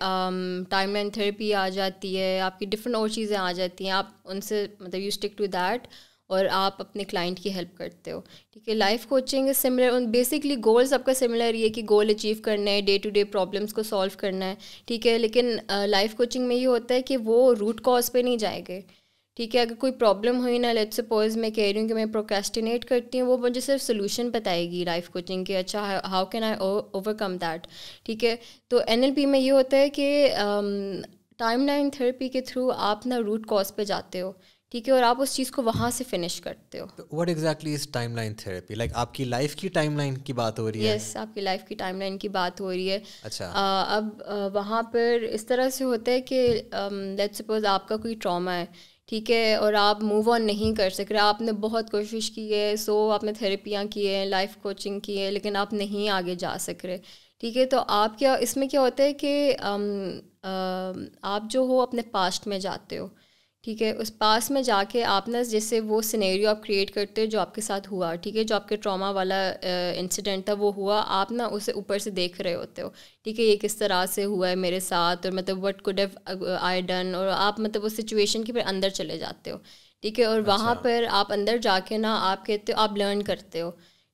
ٹائم لائن تھراپی آ جاتی ہے, آپ کی ڈفرینٹ اور چیزیں آ جاتی ہیں, آپ ان سے مطلب یو اسٹک ٹو دیٹ, اور آپ اپنے کلائنٹ کی ہیلپ کرتے ہو, ٹھیک ہے. Life coaching is similar, basically goal سب کا سملر یہ ہے کہ گول اچیو کرنا ہے, ڈے ٹو ڈے پرابلمس کو سالو کرنا ہے, ٹھیک ہے. لیکن لائف کوچنگ میں یہ ہوتا ہے کہ وہ روٹ کاز پہ نہیں جائے گے, ٹھیک ہے. اگر کوئی پرابلم ہوئی نا, لیٹ سپوز میں کہہ رہی ہوں کہ میں پروکریسٹینیٹ کرتی ہوں, وہ مجھے صرف سولوشن بتائے گی لائف کوچنگ کے, اچھا how can I over come that, ٹھیک ہے. تو NLP میں یہ ہوتا ہے کہ ٹائم لائن تھراپی کے تھرو آپ نا روٹ کاز پہ جاتے ہو, ٹھیک ہے, اور آپ اس چیز کو وہاں سے فنش کرتے ہو. What exactly is timeline therapy? Like آپ کی لائف کی ٹائم لائن کی بات ہو رہی ہے؟ یس, آپ کی لائف کی ٹائم لائن کی بات ہو رہی ہے. اچھا. اب وہاں پر اس طرح سے ہوتا ہے کہ لیٹ سپوز آپ کا کوئی ٹراما ہے, ٹھیک ہے, اور آپ موو آن نہیں کر سک رہے, آپ نے بہت کوشش کی ہے, سو آپ نے تھراپیاں کی ہیں, لائف کوچنگ کی ہے, لیکن آپ نہیں آگے جا سک رہے, ٹھیک ہے. تو آپ کیا اس میں کیا ہوتا ہے کہ آپ جو ہو اپنے پاسٹ میں جاتے ہو, ٹھیک ہے. اس پاس میں جا کے آپ نا جیسے وہ سینیریو آپ کریٹ کرتے ہو جو آپ کے ساتھ ہوا, ٹھیک ہے, جو آپ کے ٹراما والا انسیڈنٹ تھا وہ ہوا, آپ نا اسے اوپر سے دیکھ رہے ہوتے ہو, ٹھیک ہے, یہ کس طرح سے ہوا ہے میرے ساتھ, اور مطلب what could have I done, اور آپ مطلب اس سچویشن کے پھر اندر چلے جاتے ہو, ٹھیک ہے, اور وہاں پر آپ اندر جا کے نا آپ کہتے ہو آپ لرن کرتے ہو,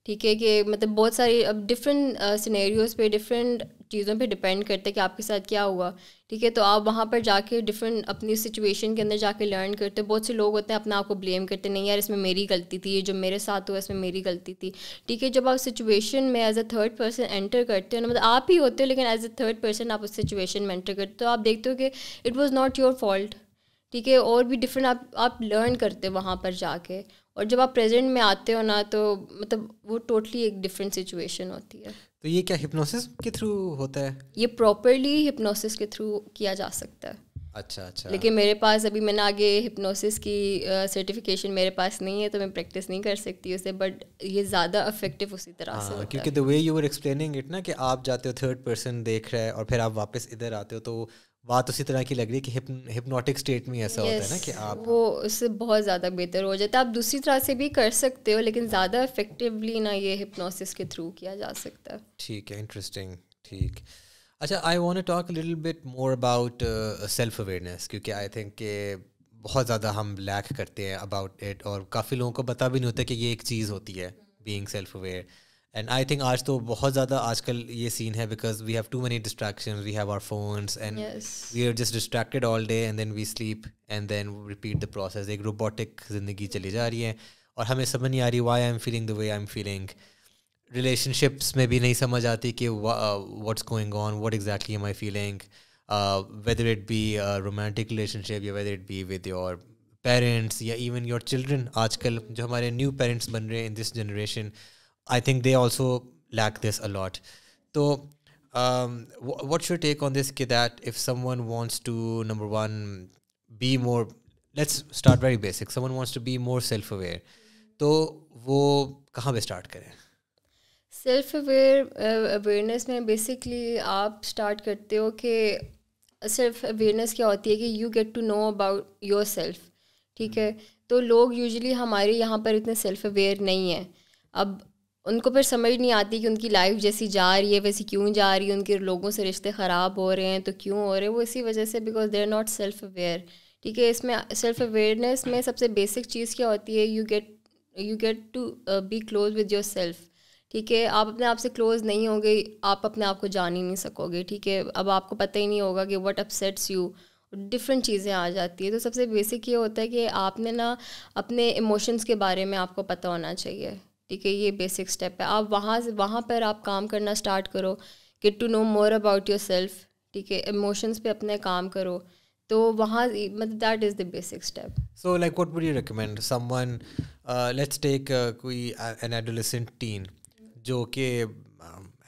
ٹھیک ہے, کہ مطلب بہت ساری اب ڈفرینٹ سینیریوز پہ ڈفرینٹ چیزوں پہ ڈپینڈ کرتے ہیں کہ آپ کے ساتھ کیا ہوا, ٹھیک ہے, تو آپ وہاں پر جا کے ڈفرینٹ اپنی سچویشن کے اندر جا کے لرن کرتے. بہت سے لوگ ہوتے ہیں اپنا آپ کو بلیم کرتے, نہیں یار اس میں میری غلطی تھی, یہ جو میرے ساتھ ہوا اس میں میری غلطی تھی, ٹھیک ہے. جب آپ سچویشن میں as a third person enter کرتے ہو, مطلب آپ ہی ہوتے ہو لیکن ایز اے تھرڈ پرسن آپ اس سچویشن میں انٹر کرتے ہو, تو آپ دیکھتے ہو کہ it was not your fault, ٹھیک ہے, اور بھی ڈفرینٹ آپ لرن کرتے وہاں پر جا کے. اور جب آپ پریزنٹ میں آتے ہو نا تو مطلب وہ ٹوٹلی ایک ڈفرینٹ سچویشن ہوتی ہے. تو یہ کیا ہپنوسس کے تھرو ہوتا ہے؟ یہ پراپرلی ہپنوسس کے تھرو کیا جا سکتا ہے. اچھا اچھا. لیکن میرے پاس ابھی میں نے آگے ہپنوسس کی سرٹیفکیشن میرے پاس نہیں ہے تو میں پریکٹس نہیں کر سکتی اسے, بٹ یہ زیادہ افیکٹو اسی طرح سے ہوتا ہے. کیونکہ the way you were explaining it نا, کہ آپ جاتے ہو تھرڈ پرسن دیکھ رہا ہے اور پھر آپ واپس ادھر آتے ہو, تو بات اسی طرح کی لگ رہی ہے کہ ہپنوٹک اسٹیٹ میں ایسا ہوتا ہے نا کہ آپ وہ اس سے بہت زیادہ بہتر ہو جاتا ہے. آپ دوسری طرح سے بھی کر سکتے ہو لیکن زیادہ افیکٹولی نا یہ ہپنوسس کے تھرو کیا جا سکتا ہے. ٹھیک ہے, انٹرسٹنگ. ٹھیک. اچھا, I want to talk little bit more about self awareness, کیونکہ آئی تھنک کہ بہت زیادہ ہم لیک کرتے ہیں اباؤٹ اٹ, اور کافی لوگوں کو پتہ بھی نہیں ہوتا کہ یہ ایک چیز ہوتی ہے being self aware. And I think آج تو بہت زیادہ آج کل یہ سین ہے because we have too many distractions, we have our phones and we are just distracted all day and then we sleep and then repeat the process. ایک robotic زندگی چلی جا رہی ہے اور ہمیں سمجھ نہیں آ رہی why I am feeling the way I am feeling. Relationships میں بھی نہیں سمجھ آتی کہ what's going on, what exactly am I feeling, whether it be romantic relationship یا whether it be with your parents یا even your children. آج کل جو ہمارے نیو پیرنٹس بن رہے ہیں in this generation, I think they also lack this a lot. So what's your take on this, that if someone wants to, number one, be more, let's start very basic, someone wants to be more self-aware, تو وہ کہاں پہ start کریں؟ Self awareness میں basically آپ start کرتے ہو کہ سیلف اویئرنیس کیا ہوتی ہے کہ you get to know about yourself, ٹھیک ہے. تو لوگ یوزلی ہمارے یہاں پر اتنے سیلف اویئر نہیں ہیں. اب ان کو پھر سمجھ نہیں آتی کہ ان کی لائف جیسی جا رہی ہے ویسی کیوں جا رہی ہے, ان کے لوگوں سے رشتے خراب ہو رہے ہیں تو کیوں ہو رہے ہیں, وہ اسی وجہ سے because they are not self aware, ٹھیک ہے. اس میں سیلف اویئرنیس میں سب سے بیسک چیز کیا ہوتی ہے, you get to be close with yourself, ٹھیک ہے. آپ اپنے آپ سے کلوز نہیں ہوں گے, آپ اپنے آپ کو جان ہی نہیں سکو گے, ٹھیک ہے. اب آپ کو پتہ ہی نہیں ہوگا کہ وٹ اپسیٹس یو, ڈفرینٹ چیزیں آ جاتی ہیں. تو سب سے بیسک یہ ہوتا ہے کہ آپ نے نا اپنے ایموشنس کے بارے میں آپ کو پتہ ہونا چاہیے, ٹھیک ہے. یہ بیسک اسٹیپ ہے. آپ وہاں پر آپ کام کرنا اسٹارٹ کرو, get to know more about yourself, ٹھیک ہے. ایموشنس پہ اپنے کام کرو, تو وہاں مطلب that is the basic step. So like what would you recommend someone, let's take کوئی این ایڈولیسنٹ ٹین جو کہ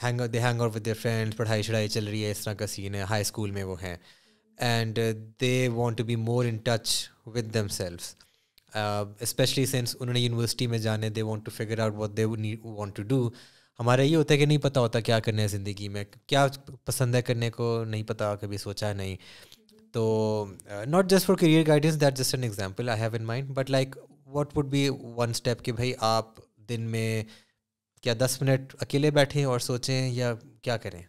hang out with their friends, پڑھائی شڑھائی چل رہی ہے, اس طرح کا سین ہے, ہائی اسکول میں وہ ہیں, and they want to be more in touch with themselves, especially since انہوں نے یونیورسٹی میں جانے, they want to figure out what they want to do. ہمارا یہ ہوتا ہے کہ نہیں پتہ ہوتا کیا کرنا ہے زندگی میں, کیا پسند ہے کرنے کو نہیں پتہ, کبھی سوچا نہیں. تو not just for career guidance, that just an example I have in mind, but like what would be one step کہ بھائی آپ دن میں کیا 10 منٹ اکیلے بیٹھیں اور سوچیں یا کیا کریں؟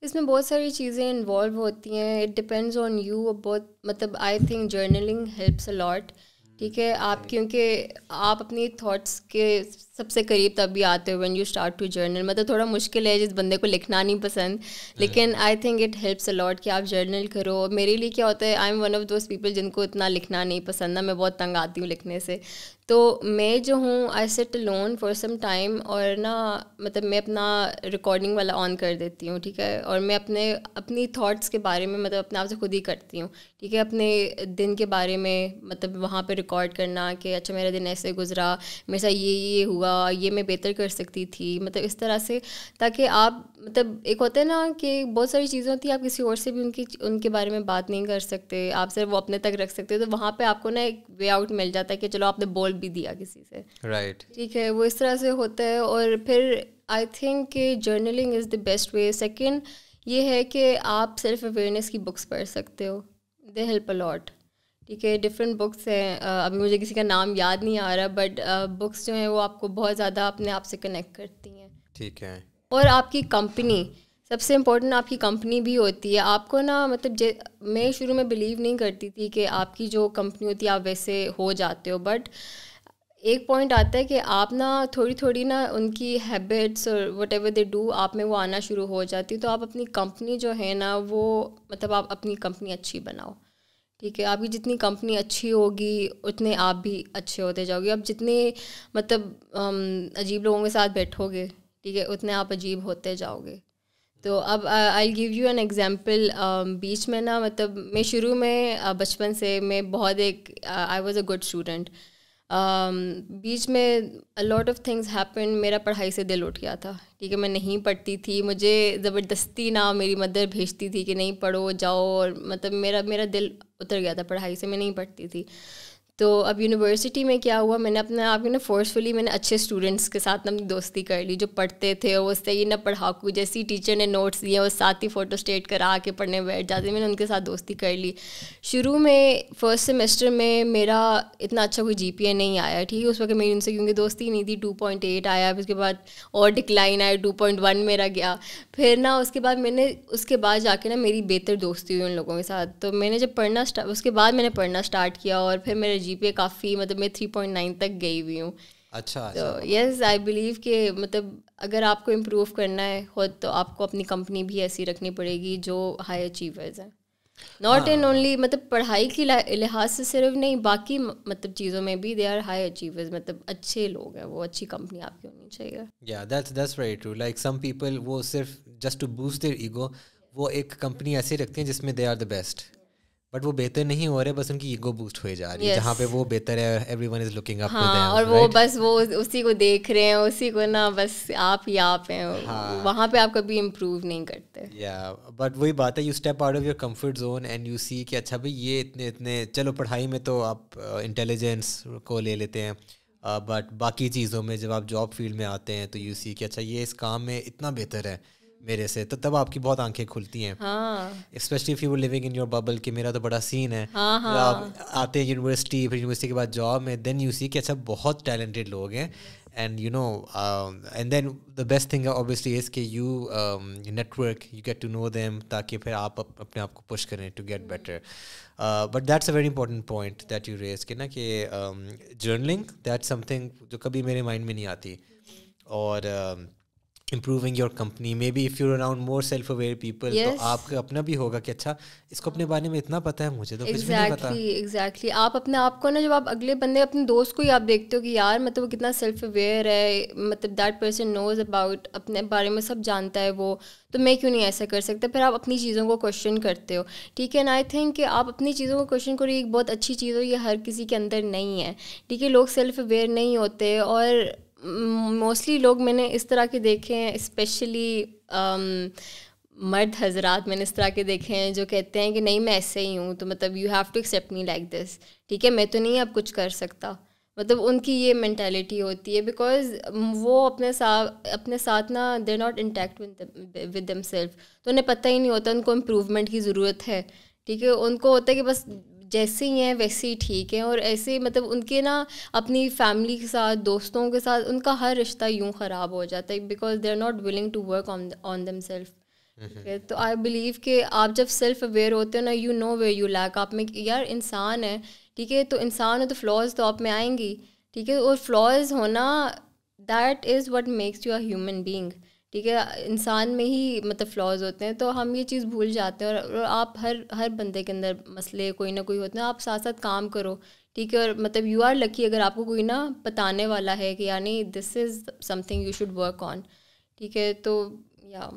اس میں بہت ساری چیزیں انوالو ہوتی ہیں, اٹ ڈپینڈز آن یو. بہت مطلب I think journaling helps a lot, ٹھیک ہے. آپ کیونکہ آپ اپنی تھاٹس کے سب سے قریب تبھی آتے ہو when you start to journal. مطلب تھوڑا مشکل ہے جس بندے کو لکھنا نہیں پسند, لیکن I think it helps a lot کہ آپ جرنل کرو. میرے لیے کیا ہوتا ہے, I am one of those people جن کو اتنا لکھنا نہیں پسند نا, میں بہت تنگ آتی ہوں لکھنے سے. تو میں جو ہوں I sit alone for some time, اور نا مطلب میں اپنا ریکارڈنگ والا آن کر دیتی ہوں, ٹھیک ہے. اور میں اپنی تھاٹس کے بارے میں مطلب اپنے آپ سے خود ہی کرتی ہوں, ٹھیک ہے. اپنے دن کے بارے میں مطلب وہاں پہ ریکارڈ کرنا کہ اچھا میرا دن ایسے گزرا, میرے ساتھ یہ ہوا, یہ میں بہتر کر سکتی تھی, مطلب اس طرح سے. تاکہ آپ مطلب ایک ہوتا ہے نا کہ بہت ساری چیزیں ہوتی ہیں آپ کسی اور سے بھی ان کے بارے میں بات نہیں کر سکتے, آپ صرف وہ اپنے تک رکھ سکتے. تو وہاں پہ آپ کو نا ایک وے آؤٹ مل جاتا ہے کہ چلو آپ نے بول بھی دیا کسی سے, رائٹ, ٹھیک ہے. وہ اس طرح سے ہوتا ہے. اور پھر آئی تھنک کہ journaling is the best way. Second یہ ہے کہ آپ سیلف اویئرنیس کی بکس پڑھ سکتے ہو, دے ہیلپ اے لاٹ, ٹھیک ہے. ڈفرینٹ بکس ہیں, ابھی مجھے کسی کا نام یاد نہیں آ رہا, بٹ بکس جو ہیں وہ آپ کو بہت زیادہ اپنے آپ سے کنیکٹ کرتی ہیں. ٹھیک ہے. اور آپ کی کمپنی سب سے امپورٹنٹ, آپ کی کمپنی بھی ہوتی ہے. آپ کو نا مطلب میں شروع میں بلیو نہیں کرتی تھی کہ آپ کی جو کمپنی ہوتی ہے آپ ویسے ہو جاتے ہو, بٹ ایک پوائنٹ آتا ہے کہ آپ نا تھوڑی تھوڑی نا ان کی ہیبٹس اور وٹ ایور دے ڈو آپ میں وہ آنا شروع ہو جاتی ہے. تو آپ اپنی کمپنی جو ہے نا وہ مطلب آپ اپنی کمپنی اچھی بناؤ. ٹھیک ہے, آپ کی جتنی کمپنی اچھی ہوگی اتنے آپ بھی اچھے ہوتے جاؤ گے. اب جتنے مطلب عجیب لوگوں کے ساتھ بیٹھو گے, ٹھیک ہے, اتنے آپ عجیب ہوتے جاؤ گے. تو اب آئی گیو یو این ایگزامپل. بیچ میں نا مطلب میں شروع میں بچپن سے میں بہت I was a good student. بیچ میں لاٹ آف تھنگس ہیپن, میرا پڑھائی سے دل اٹھ گیا تھا. ٹھیک ہے, میں نہیں پڑھتی تھی, مجھے زبردستی نہ میری مدر بھیجتی تھی کہ نہیں پڑھو جاؤ, اور مطلب میرا دل اتر گیا تھا پڑھائی سے, میں نہیں پڑھتی تھی. تو اب یونیورسٹی میں کیا ہوا, میں نے اپنے آپ کو نا فورسفلی میں نے اچھے اسٹوڈنٹس کے ساتھ اپنی دوستی کر لی, جو پڑھتے تھے. وہ صحیح نہ پڑھاکو, جیسی ٹیچر نے نوٹس دیے وہ ساتھ ہی فوٹو اسٹیٹ کرا کے پڑھنے بیٹھ جاتے. میں نے ان کے ساتھ دوستی کر لی. شروع میں فرسٹ سیمسٹر میں میرا اتنا اچھا کوئی جی پی اے نہیں آیا. ٹھیک ہے, اس وقت میری ان سے کیونکہ دوستی نہیں تھی. 2.8 آیا, پھر اس کے بعد اور ڈکلائن آیا, 2.1 میرا گیا. پھر نا اس کے بعد میں نے اس کے بعد جا کے نا میری بہتر دوستی ہوئی ان لوگوں کے ساتھ. تو میں نے جب اس کے بعد میں نے پڑھنا اسٹارٹ کیا, اور پھر میرا جی پی اے کافی مطلب میں 3.9 تک گئی ہوئی ہوں. اچھا. تو یس آئی بلیو کہ مطلب اگر آپ کو امپروو کرنا ہے خود, تو آپ کو اپنی کمپنی بھی ایسی رکھنی پڑے گی جو ہائی اچیورز ہیں. ناٹ ان اونلی مطلب پڑھائی کی لحاظ سے صرف نہیں, باقی مطلب چیزوں میں بھی دے آر ہائی اچیورز, مطلب اچھے لوگ ہیں وہ, اچھی کمپنی آپ کی ہونی چاہیے. Yeah that's very true. Like some people وہ صرف just to boost their ego وہ ایک کمپنی ایسی رکھتے ہیں جس میں they are the best, but وہ بہتر نہیں ہو رہے, بس ان کی ایگو بوسٹ ہوئی جا رہی ہے. جہاں پہ وہ بہتر ہے everyone is looking up to them, اور وہ بس وہ اسی کو دیکھ رہے ہیں, اسی کو نا بس آپ ہی آپ ہیں, وہاں پہ آپ کبھی امپروو نہیں کرتے. یا بٹ وہی بات ہے, you step out of your comfort zone and you see کہ اچھا بھائی یہ اتنے چلو پڑھائی میں تو آپ انٹیلیجنس کو لے لیتے ہیں, بٹ باقی چیزوں میں جب آپ جاب فیلڈ میں آتے ہیں تو یو سی کہ اچھا یہ اس کام میں اتنا بہتر ہے میرے سے, تو تب آپ کی بہت آنکھیں کھلتی ہیں. Especially if you were living in your bubble کہ میرا تو بڑا سین ہے. آپ آتے ہیں یونیورسٹی, پھر یونیورسٹی کے بعد جاب میں, دین یو سی کہ اچھا بہت ٹیلنٹڈ لوگ ہیں. And you know and then the best thing obviously is کہ you network, you get to know them, تاکہ پھر آپ اپنے آپ کو پش کریں to get better. But that's a very important point that you raise کہ نا کہ جرنلنگ دیٹس سم تھنگ جو کبھی میرے مائنڈ میں نہیں آتی. اور improving your company, maybe if you're around more self aware people, تو آپ کا اپنا بھی ہوگا کہ اچھا اس کو اپنے بارے میں اتنا پتہ ہے, مجھے تو کچھ بھی نہیں پتہ. ایگزیکٹلی آپ اپنے آپ کو نا جب آپ اگلے بندے اپنے دوست کو ہی آپ دیکھتے ہو کہ یار مطلب وہ کتنا سیلف اویئر ہے, مطلب دیٹ پرسن نوز اباؤٹ, اپنے بارے میں سب جانتا ہے وہ, تو میں کیوں نہیں ایسا کر سکتا. پھر آپ اپنی چیزوں کو کوشچن کرتے ہو. ٹھیک ہے, اینڈ آئی تھنک کہ آپ اپنی چیزوں کو کوشچن کرو, ایک بہت اچھی چیز ہو, یہ ہر کسی کے اندر نہیں ہے. ٹھیک ہے, لوگ سیلف اویئر نہیں ہوتے, اور موسٹلی لوگ میں نے اس طرح کے دیکھے ہیں, اسپیشلی مرد حضرات میں نے اس طرح کے دیکھے ہیں جو کہتے ہیں کہ نہیں میں ایسے ہی ہوں, تو مطلب you have to accept me like this. ٹھیک ہے, میں تو نہیں اب کچھ کر سکتا, مطلب ان کی یہ مینٹیلٹی ہوتی ہے, بیکاز وہ اپنے ساتھ نا they are not intact with themselves, تو انہیں پتہ ہی نہیں ہوتا ان کو امپروومنٹ کی ضرورت ہے. ٹھیک ہے, ان کو ہوتا ہے کہ بس جیسے ہی ہیں ویسے ہی ٹھیک ہیں, اور ایسے مطلب ان کے نا اپنی فیملی کے ساتھ, دوستوں کے ساتھ ان کا ہر رشتہ یوں خراب ہو جاتا ہے, because they are not willing to work on themselves. ٹھیک ہے, تو آئی بلیو کہ آپ جب سیلف اویئر ہوتے ہو نا, you know where you lack, آپ میں یار انسان ہے. ٹھیک ہے, تو انسان ہے تو فلاز تو آپ میں آئیں گی. ٹھیک ہے, اور فلاز ہونا that is what makes you a human being. ٹھیک ہے, انسان میں ہی مطلب فلاز ہوتے ہیں, تو ہم یہ چیز بھول جاتے ہیں. اور آپ ہر بندے کے اندر مسئلے کوئی نہ کوئی ہوتے ہیں, آپ ساتھ ساتھ کام کرو. ٹھیک ہے, اور مطلب یو آر لکی اگر آپ کو کوئی نا بتانے والا ہے کہ یعنی this is something you should work on. ٹھیک ہے, تو یا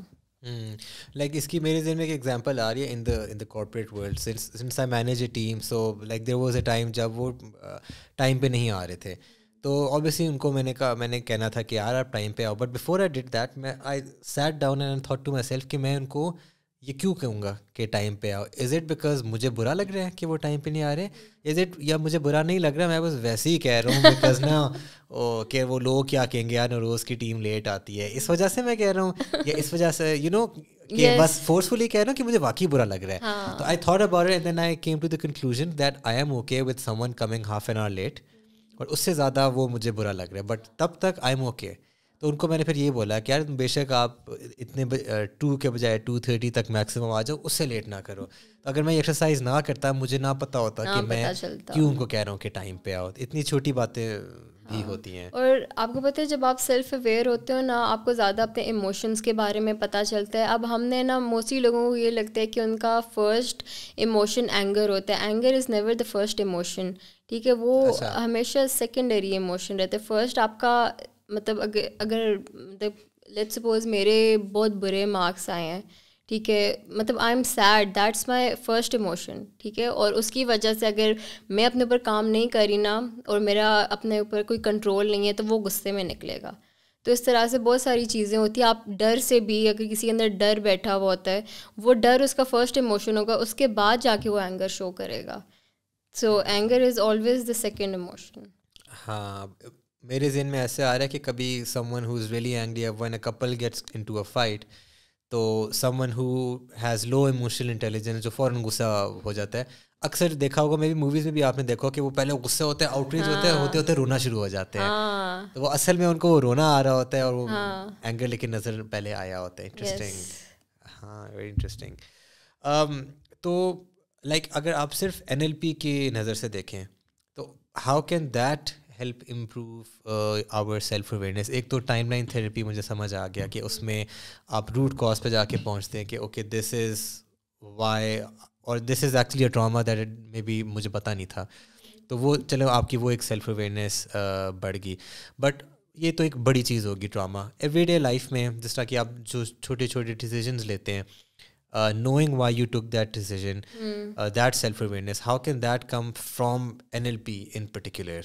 لائک اس کی میرے ذہن میں ایک ایگزامپل آ رہی ہے in the corporate world. Since I manage a team, so like there was a time جب وہ ٹائم پہ نہیں آ رہے تھے, تو اوبیسلی ان کو میں نے کہنا تھا کہ یار آپ ٹائم پہ آؤ. But before I did that, I sat down and thought to myself کہ میں ان کو یہ کیوں کہوں گا کہ ٹائم پہ آؤ؟ از اٹ بیکاز مجھے برا لگ رہا ہے کہ وہ ٹائم پہ نہیں آ رہے؟ از اٹ یا مجھے برا نہیں لگ رہا، میں بس ویسے ہی کہہ رہا ہوں بیکاز نا کہ وہ لوگ کیا کہیں گے یار نوروز کی ٹیم لیٹ آتی ہے، اس وجہ سے میں کہہ رہا ہوں، یا اس وجہ سے کہ بس فورسفلی کہہ رہا ہوں کہ مجھے واقعی برا لگ رہا ہے. تو I thought about it and then I came to the conclusion that I am okay with someone coming half an hour late, اور اس سے زیادہ وہ مجھے برا لگ رہا ہے، بٹ تب تک آئی ایم اوکے. تو ان کو میں نے پھر یہ بولا کہ یار بے شک آپ اتنے 2 کے بجائے 2:30 تک میکسیمم آ جاؤ، اس سے لیٹ نہ کرو. تو اگر میں یہ ایکسرسائز نہ کرتا مجھے نہ پتہ ہوتا کہ میں کیوں ان کو کہہ رہا ہوں کہ ٹائم پہ آؤ. اتنی چھوٹی باتیں بھی ہوتی ہیں. اور آپ کو پتہ ہے جب آپ سیلف اویئر ہوتے ہو نا، آپ کو زیادہ اپنے ایموشنس کے بارے میں پتہ چلتا ہے. اب ہم نے نا موسٹلی لوگوں کو یہ لگتا ہے کہ ان کا فرسٹ ایموشن اینگر ہوتا ہے. Anger is never the first emotion, ٹھیک ہے، وہ ہمیشہ سیکنڈری ایموشن رہتا ہے. فرسٹ آپ کا مطلب اگر لیٹس سپوز میرے بہت برے مارکس آئے ہیں، ٹھیک ہے، مطلب I am sad, that's my first emotion, ٹھیک ہے. اور اس کی وجہ سے اگر میں اپنے اوپر کام نہیں کری نا اور میرا اپنے اوپر کوئی کنٹرول نہیں ہے تو وہ غصے میں نکلے گا. تو اس طرح سے بہت ساری چیزیں ہوتی ہیں. آپ ڈر سے بھی، اگر کسی کے اندر ڈر بیٹھا ہوا ہوتا ہے، وہ ڈر اس کا فرسٹ ایموشن ہوگا، اس کے بعد جا کے وہ اینگر شو کرے گا. So anger is always the second emotion. ہاں میرے ذہن میں ایسے آ رہا ہے کہ کبھی someone who is really angry when a couple gets into a fight, تو someone who has low emotional intelligence جو فوراً غصہ ہو جاتا ہے. اکثر دیکھا ہوگا، میں بھی موویز میں بھی آپ نے دیکھا کہ وہ پہلے غصے ہوتے ہیں، آؤٹریج ہوتے ہیں، ہوتے ہوتے رونا شروع ہو جاتے ہیں. تو وہ اصل میں ان کو رونا آ رہا ہوتا ہے اور وہ اینگر لیکن نظر پہلے آیا ہوتا ہے. انٹرسٹنگ، ہاں ویری انٹرسٹنگ. تو لائک اگر آپ صرف NLP کی نظر سے دیکھیں تو how can that help improve our self awareness? ایک تو ٹائم لائن تھراپی مجھے سمجھ آ گیا کہ اس میں آپ روٹ کاز پہ جا کے پہنچتے ہیں کہ اوکے دس از وائی، اور this is actually a trauma that میں بھی مجھے پتہ نہیں تھا. تو وہ چلو آپ کی وہ ایک سیلف اویئرنیس بڑھ گئی. بٹ یہ تو ایک بڑی چیز ہوگی ٹراما ایوری ڈے لائف میں، جس طرح کہ آپ جو چھوٹے چھوٹے ڈیسیجنز لیتے ہیں، knowing why you took that decision, that self-awareness, how can that come from NLP in particular?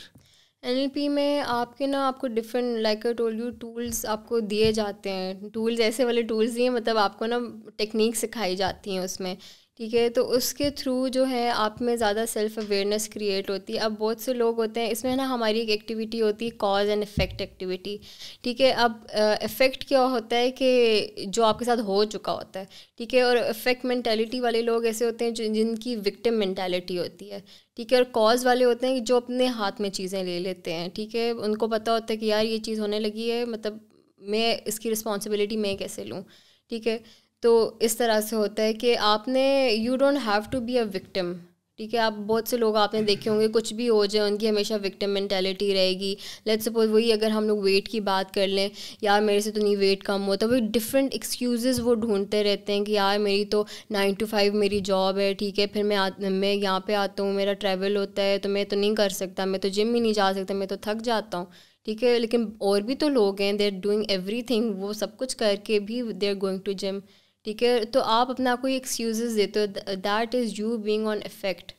NLP میں آپ کے نا آپ کو different like I told you tools آپ کو دیے جاتے ہیں. ٹولس ایسے والے ٹولس دیے، مطلب آپ کو نا ٹیکنیک سکھائی جاتی ہیں اس میں، ٹھیک ہے. تو اس کے تھرو جو ہے آپ میں زیادہ سیلف اویئرنیس کریٹ ہوتی ہے. اب بہت سے لوگ ہوتے ہیں، اس میں نا ہماری ایک ایکٹیویٹی ہوتی ہے کاز اینڈ افیکٹ ایکٹیویٹی، ٹھیک ہے. اب افیکٹ کیا ہوتا ہے کہ جو آپ کے ساتھ ہو چکا ہوتا ہے، ٹھیک ہے. اور افیکٹ مینٹیلٹی والے لوگ ایسے ہوتے ہیں جن کی وکٹم مینٹیلٹی ہوتی ہے، ٹھیک ہے. اور کاز والے ہوتے ہیں جو اپنے ہاتھ میں چیزیں لے لیتے ہیں، ٹھیک ہے. ان کو پتہ ہوتا ہے کہ یار یہ چیز ہونے لگی ہے، مطلب میں اس کی رسپانسبلٹی میں کیسے لوں، ٹھیک ہے. تو اس طرح سے ہوتا ہے کہ آپ نے you don't have to be a victim, ٹھیک ہے. آپ بہت سے لوگ آپ نے دیکھے ہوں گے کچھ بھی ہو جائے ان کی ہمیشہ وکٹم مینٹیلٹی رہے گی. لیٹس سپوز وہی اگر ہم لوگ ویٹ کی بات کر لیں، یار میرے سے تو نہیں ویٹ کم ہوتا، وہ ڈفرینٹ ایکسکیوزز وہ ڈھونڈتے رہتے ہیں کہ یار میری تو 9 to 5 میری جاب ہے، ٹھیک ہے. پھر میں یہاں پہ آتا ہوں، میرا ٹریول ہوتا ہے تو میں تو نہیں کر سکتا، میں تو جم ہی نہیں جا سکتا، میں تو تھک جاتا ہوں، ٹھیک ہے. لیکن اور بھی تو لوگ ہیں، they are doing everything, وہ سب کچھ کر کے بھی they are going to gym, ٹھیک ہے. تو آپ اپنا کوئی ایکسکیوزز دیتے ہو، that is you being on effect,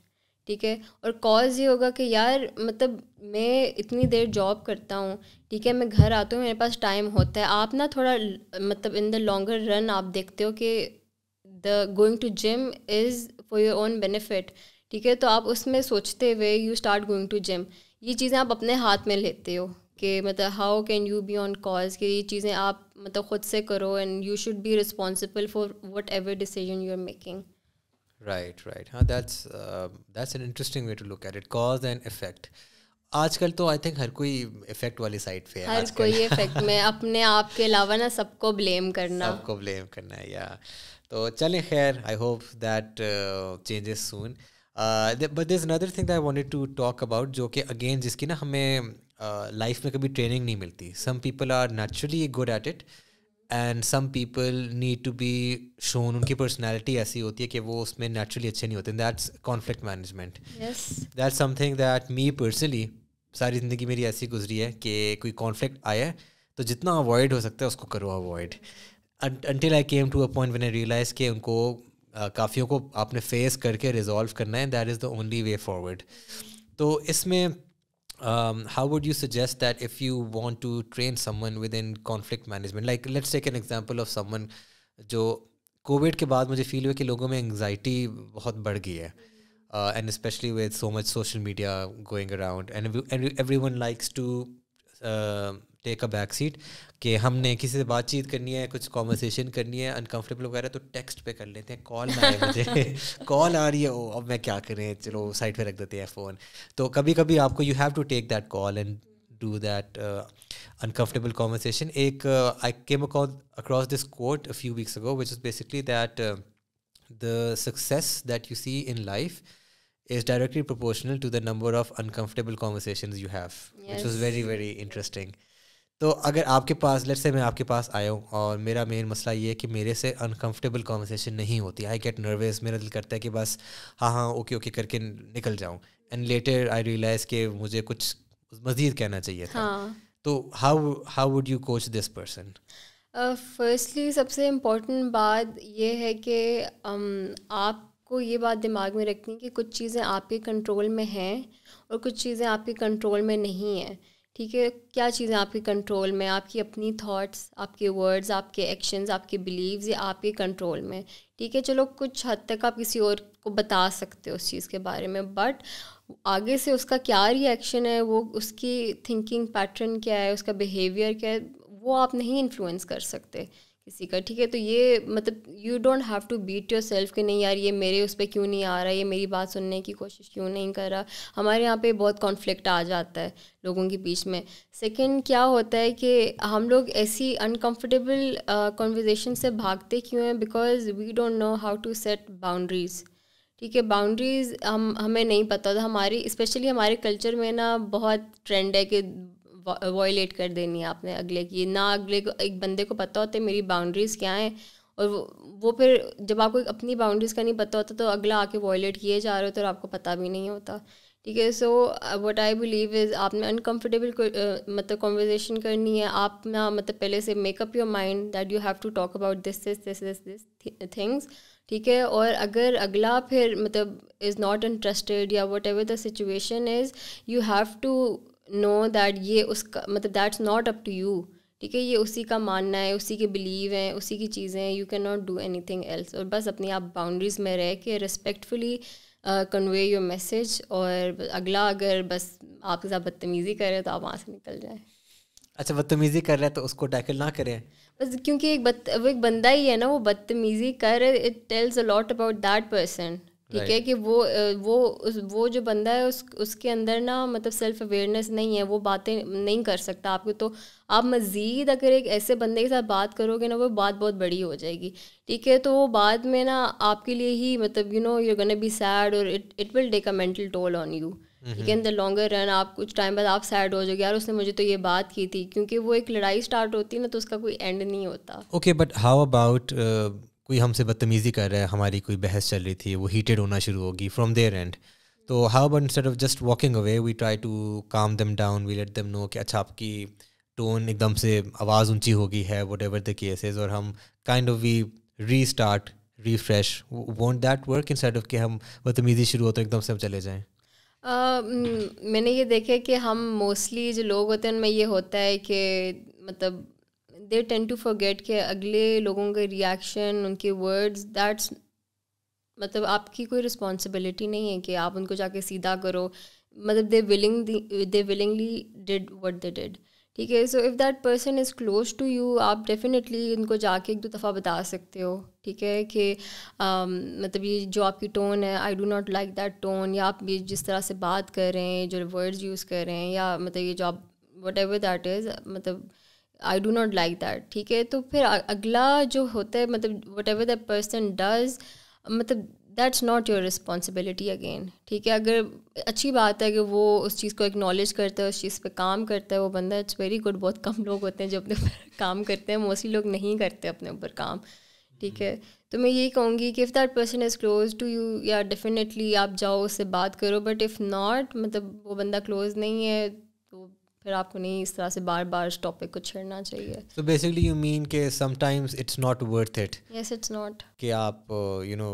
ٹھیک ہے. اور کاز یہ ہوگا کہ یار مطلب میں اتنی دیر جاب کرتا ہوں، ٹھیک ہے، میں گھر آتا ہوں، میرے پاس ٹائم ہوتا ہے. آپ نا تھوڑا مطلب ان دا لانگر رن آپ دیکھتے ہو کہ the going to gym is for your own benefit, ٹھیک ہے. تو آپ اس میں سوچتے ہوئے you start going to gym. یہ چیزیں آپ اپنے ہاتھ میں لیتے ہو کہ مطلب how can you be on cause, کہ یہ چیزیں آپ مطلب خود سے کرو and you should be responsible for whatever decision you are making. Right right, ہاں that's an interesting way to look at it, cause and effect. آج کل تو آئی تھنک ہر کوئی افیکٹ والی سائڈ پہ ہے، ہر کوئی افیکٹ میں اپنے آپ کے علاوہ نا سب کو بلیم کرنا، سب کو بلیم کرنا ہے. یا تو چلیں خیر، I hope that changes soon. But there is another thing that I wanted to talk about, جو کہ اگین جس کی نا ہمیں لائف میں کبھی ٹریننگ نہیں ملتی. Some people are naturally good at it and some people need to be shown. ان کی پرسنالٹی ایسی ہوتی ہے کہ وہ اس میں نیچرلی اچھے نہیں ہوتے. That's conflict management. That's some thing that me personally ساری زندگی میری ایسی گزری ہے کہ کوئی کانفلکٹ آیا تو جتنا اوائڈ ہو سکتا ہے اس کو کرو avoid, until I came to a point when I realize کہ ان کو کافیوں کو آپ نے فیس کر کے ریزالو کرنا ہے، that is the only way forward. تو اس میں how would you suggest that if you want to train someone within conflict management, like let's take an example of someone جو کووڈ کے بعد مجھے فیل ہوا کہ لوگوں میں انگزائٹی بہت بڑھ گئی ہے, and especially with so much social media going around, and everyone likes to take a back seat, کہ ہم نے کسی سے بات چیت کرنی ہے, کچھ کانورسیشن کرنی ہے انکمفرٹیبل وغیرہ تو ٹیکسٹ پہ کر لیتے ہیں, کال نہ آئے مجھے, کال آ رہی ہے او اب میں کیا کریں, چلو سائڈ پہ رکھ دیتے ہیں فون. تو کبھی کبھی آپ کو you have to take that call and do that uncomfortable conversation. I came across this quote a few weeks ago, which is basically that the success that you see in life is directly proportional to the number of uncomfortable conversations you have. Yes. Which was very, very interesting. تو اگر آپ کے پاس let's say میں آپ کے پاس آیا ہوں اور میرا مین مسئلہ یہ ہے کہ میرے سے انکمفرٹیبل کانورسیشن نہیں ہوتی, آئی گیٹ نروس, میرا دل کرتا ہے کہ بس ہاں اوکے کر کے نکل جاؤں, اینڈ لیٹر آئی ریئلائز کہ مجھے کچھ مزید کہنا چاہیے تھا. تو how would you coach this person? Firstly سب سے امپورٹنٹ بات یہ ہے کہ آپ کو یہ بات دماغ میں رکھنی ہے کہ کچھ چیزیں آپ کے کنٹرول میں ہیں اور کچھ چیزیں آپ کے کنٹرول میں نہیں ہیں. ٹھیک ہے, کیا چیزیں آپ کے کنٹرول میں, آپ کی اپنی تھاٹس, آپ کے ورڈز, آپ کے ایکشنز, آپ کے بلیوز, یہ آپ کے کنٹرول میں. ٹھیک ہے, چلو کچھ حد تک آپ کسی اور کو بتا سکتے ہو اس چیز کے بارے میں, بٹ آگے سے اس کا کیا ری ایکشن ہے, وہ اس کی تھنکنگ پیٹرن کیا ہے, اس کا بیہیویئر کیا ہے, وہ آپ نہیں انفلوئنس کر سکتے کسی کا. ٹھیک ہے, تو یہ مطلب you don't have to beat yourself کہ نہیں یار یہ میرے اس پہ کیوں نہیں آ رہا, یہ میری بات سننے کی کوشش کیوں نہیں کر رہا. ہمارے یہاں پہ بہت کانفلکٹ آ جاتا ہے لوگوں کے بیچ میں. سیکنڈ کیا ہوتا ہے کہ ہم لوگ ایسی انکمفرٹیبل کنورزیشن سے بھاگتے کیوں ہیں, because we don't know how to set boundaries. ٹھیک ہے, باؤنڈریز ہمیں نہیں پتہ تھا. ہماری اسپیشلی ہمارے کلچر میں نا بہت ٹرینڈ ہے کہ وائلیٹ کر دینی ہے آپ نے اگلے کی, نہ اگلے کو ایک بندے کو پتہ ہوتا ہے میری باؤنڈریز کیا ہیں, اور وہ پھر جب آپ کو اپنی باؤنڈریز کا نہیں پتہ ہوتا تو اگلا آ کے وائلیٹ کیے جا رہے ہوتے اور آپ کو پتہ بھی نہیں ہوتا. ٹھیک ہے, سو وٹ آئی بلیو از آپ نے انکمفرٹیبل مطلب کنورزیشن کرنی ہے. آپ نا مطلب پہلے سے make up your mind that you have to talk about this things. ٹھیک ہے, اور اگر اگلا پھر مطلب از ناٹ انٹرسٹیڈ یا whatever the situation is, you have to know that یہ اس کا مطلب that's not up to you. ٹھیک ہے, یہ اسی کا ماننا ہے, اسی کے بلیو ہیں, اسی کی چیزیں ہیں, you can not do anything else. اور بس اپنی آپ باؤنڈریز میں رہ کے ریسپیکٹفلی کنوے یور میسیج, اور اگلا اگر بس آپ کے ساتھ بدتمیزی کرے تو آپ وہاں سے نکل جائیں. اچھا, بدتمیزی کر رہے ہیں تو اس کو ٹیکل نہ کریں بس, کیونکہ وہ ایک بندہ ہی ہے نا, وہ بدتمیزی کر رہے, it tells a lot about that person. ٹھیک ہے, کہ وہ جو بندہ ہے اس کے اندر نا مطلب سیلف اویئرنیس نہیں ہے, وہ باتیں نہیں کر سکتا آپ کو. تو آپ مزید اگر ایک ایسے بندے کے ساتھ بات کرو گے نا, وہ بات بہت بڑی ہو جائے گی. ٹھیک ہے, تو وہ بعد میں نا آپ کے لیے ہی مطلب you know you gonna be sad, اور it will take a mental toll on you. ٹھیک ہے, ان دا لانگر رن آپ کچھ ٹائم بعد آپ سیڈ ہو جاؤ گے, یار اس نے مجھے تو یہ بات کی تھی, کیونکہ وہ ایک لڑائی اسٹارٹ ہوتی ہے نا تو اس کا کوئی اینڈ نہیں ہوتا. اوکے, بٹ ہاؤ اباؤٹ کوئی ہم سے بدتمیزی کر رہا ہے, ہماری کوئی بحث چل رہی تھی, وہ ہیٹڈ ہونا شروع ہوگی فرام دیئر اینڈ, تو how about instead of just walking away we try to calm them down, we let them know کہ اچھا آپ کی ٹون ایک دم سے آواز اونچی ہو گئی ہے, وٹ ایور دا کیسز, اور ہم kind of we restart refresh. Won't that work instead of کہ ہم بدتمیزی شروع ہو تو ایک دم سے ہم چلے جائیں؟ میں نے یہ دیکھا کہ ہم موسٹلی جو لوگ ہوتے ہیں ان میں یہ ہوتا ہے کہ مطلب دے ٹینڈ ٹو فارگیٹ کہ اگلے لوگوں کے ریئیکشن, ان کے ورڈز, دیٹس مطلب آپ کی کوئی رسپانسبلٹی نہیں ہے کہ آپ ان کو جا کے سیدھا کرو. مطلب دے ولنگلی ڈڈ وٹ دے ڈڈ. ٹھیک ہے, so if that person is close to you, آپ ڈیفینیٹلی ان کو جا کے ایک دو دفعہ بتا سکتے ہو. ٹھیک ہے, کہ مطلب یہ جو آپ کی ٹون ہے, آئی do not like that tone, یا آپ یہ جس طرح سے بات کر رہے ہیں, جو ورڈز یوز کر رہے ہیں, یا مطلب یہ جو آپ وٹ ایور دیٹ از, مطلب I do not like that. ٹھیک ہے, تو پھر اگلا جو ہوتا ہے مطلب whatever that person does, مطلب that's not your responsibility again. ٹھیک ہے, اگر اچھی بات ہے کہ وہ اس چیز کو اکنالج کرتا ہے, اس چیز پہ کام کرتا ہے, وہ بندہ اٹس ویری گڈ. بہت کم لوگ ہوتے ہیں جو اپنے اوپر کام کرتے ہیں, موسٹلی لوگ نہیں کرتے اپنے اوپر کام. ٹھیک ہے, تو میں یہی کہوں گی کہ if that person is close to you, یا ڈیفینیٹلی آپ جاؤ اس سے بات کرو, بٹ اف ناٹ مطلب وہ بندہ کلوز نہیں ہے تو پھر آپ کو نہیں اس طرح سے بار بار اس ٹاپک کو چھیڑنا چاہیے. So basically you mean کہ sometimes it's not worth it. Yes, it's not. کہ آپ you know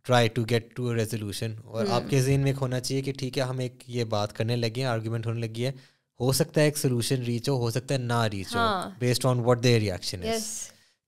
try to get to a resolution, اور آپ کے ذہن میں ایک ہونا چاہیے کہ ٹھیک ہے ہم ایک یہ بات کرنے لگے ہیں, آرگیومنٹ ہونے لگی ہے, ہو سکتا ہے ایک سولوشن ریچ ہو سکتا ہے نہ reach who, based on what their reaction is.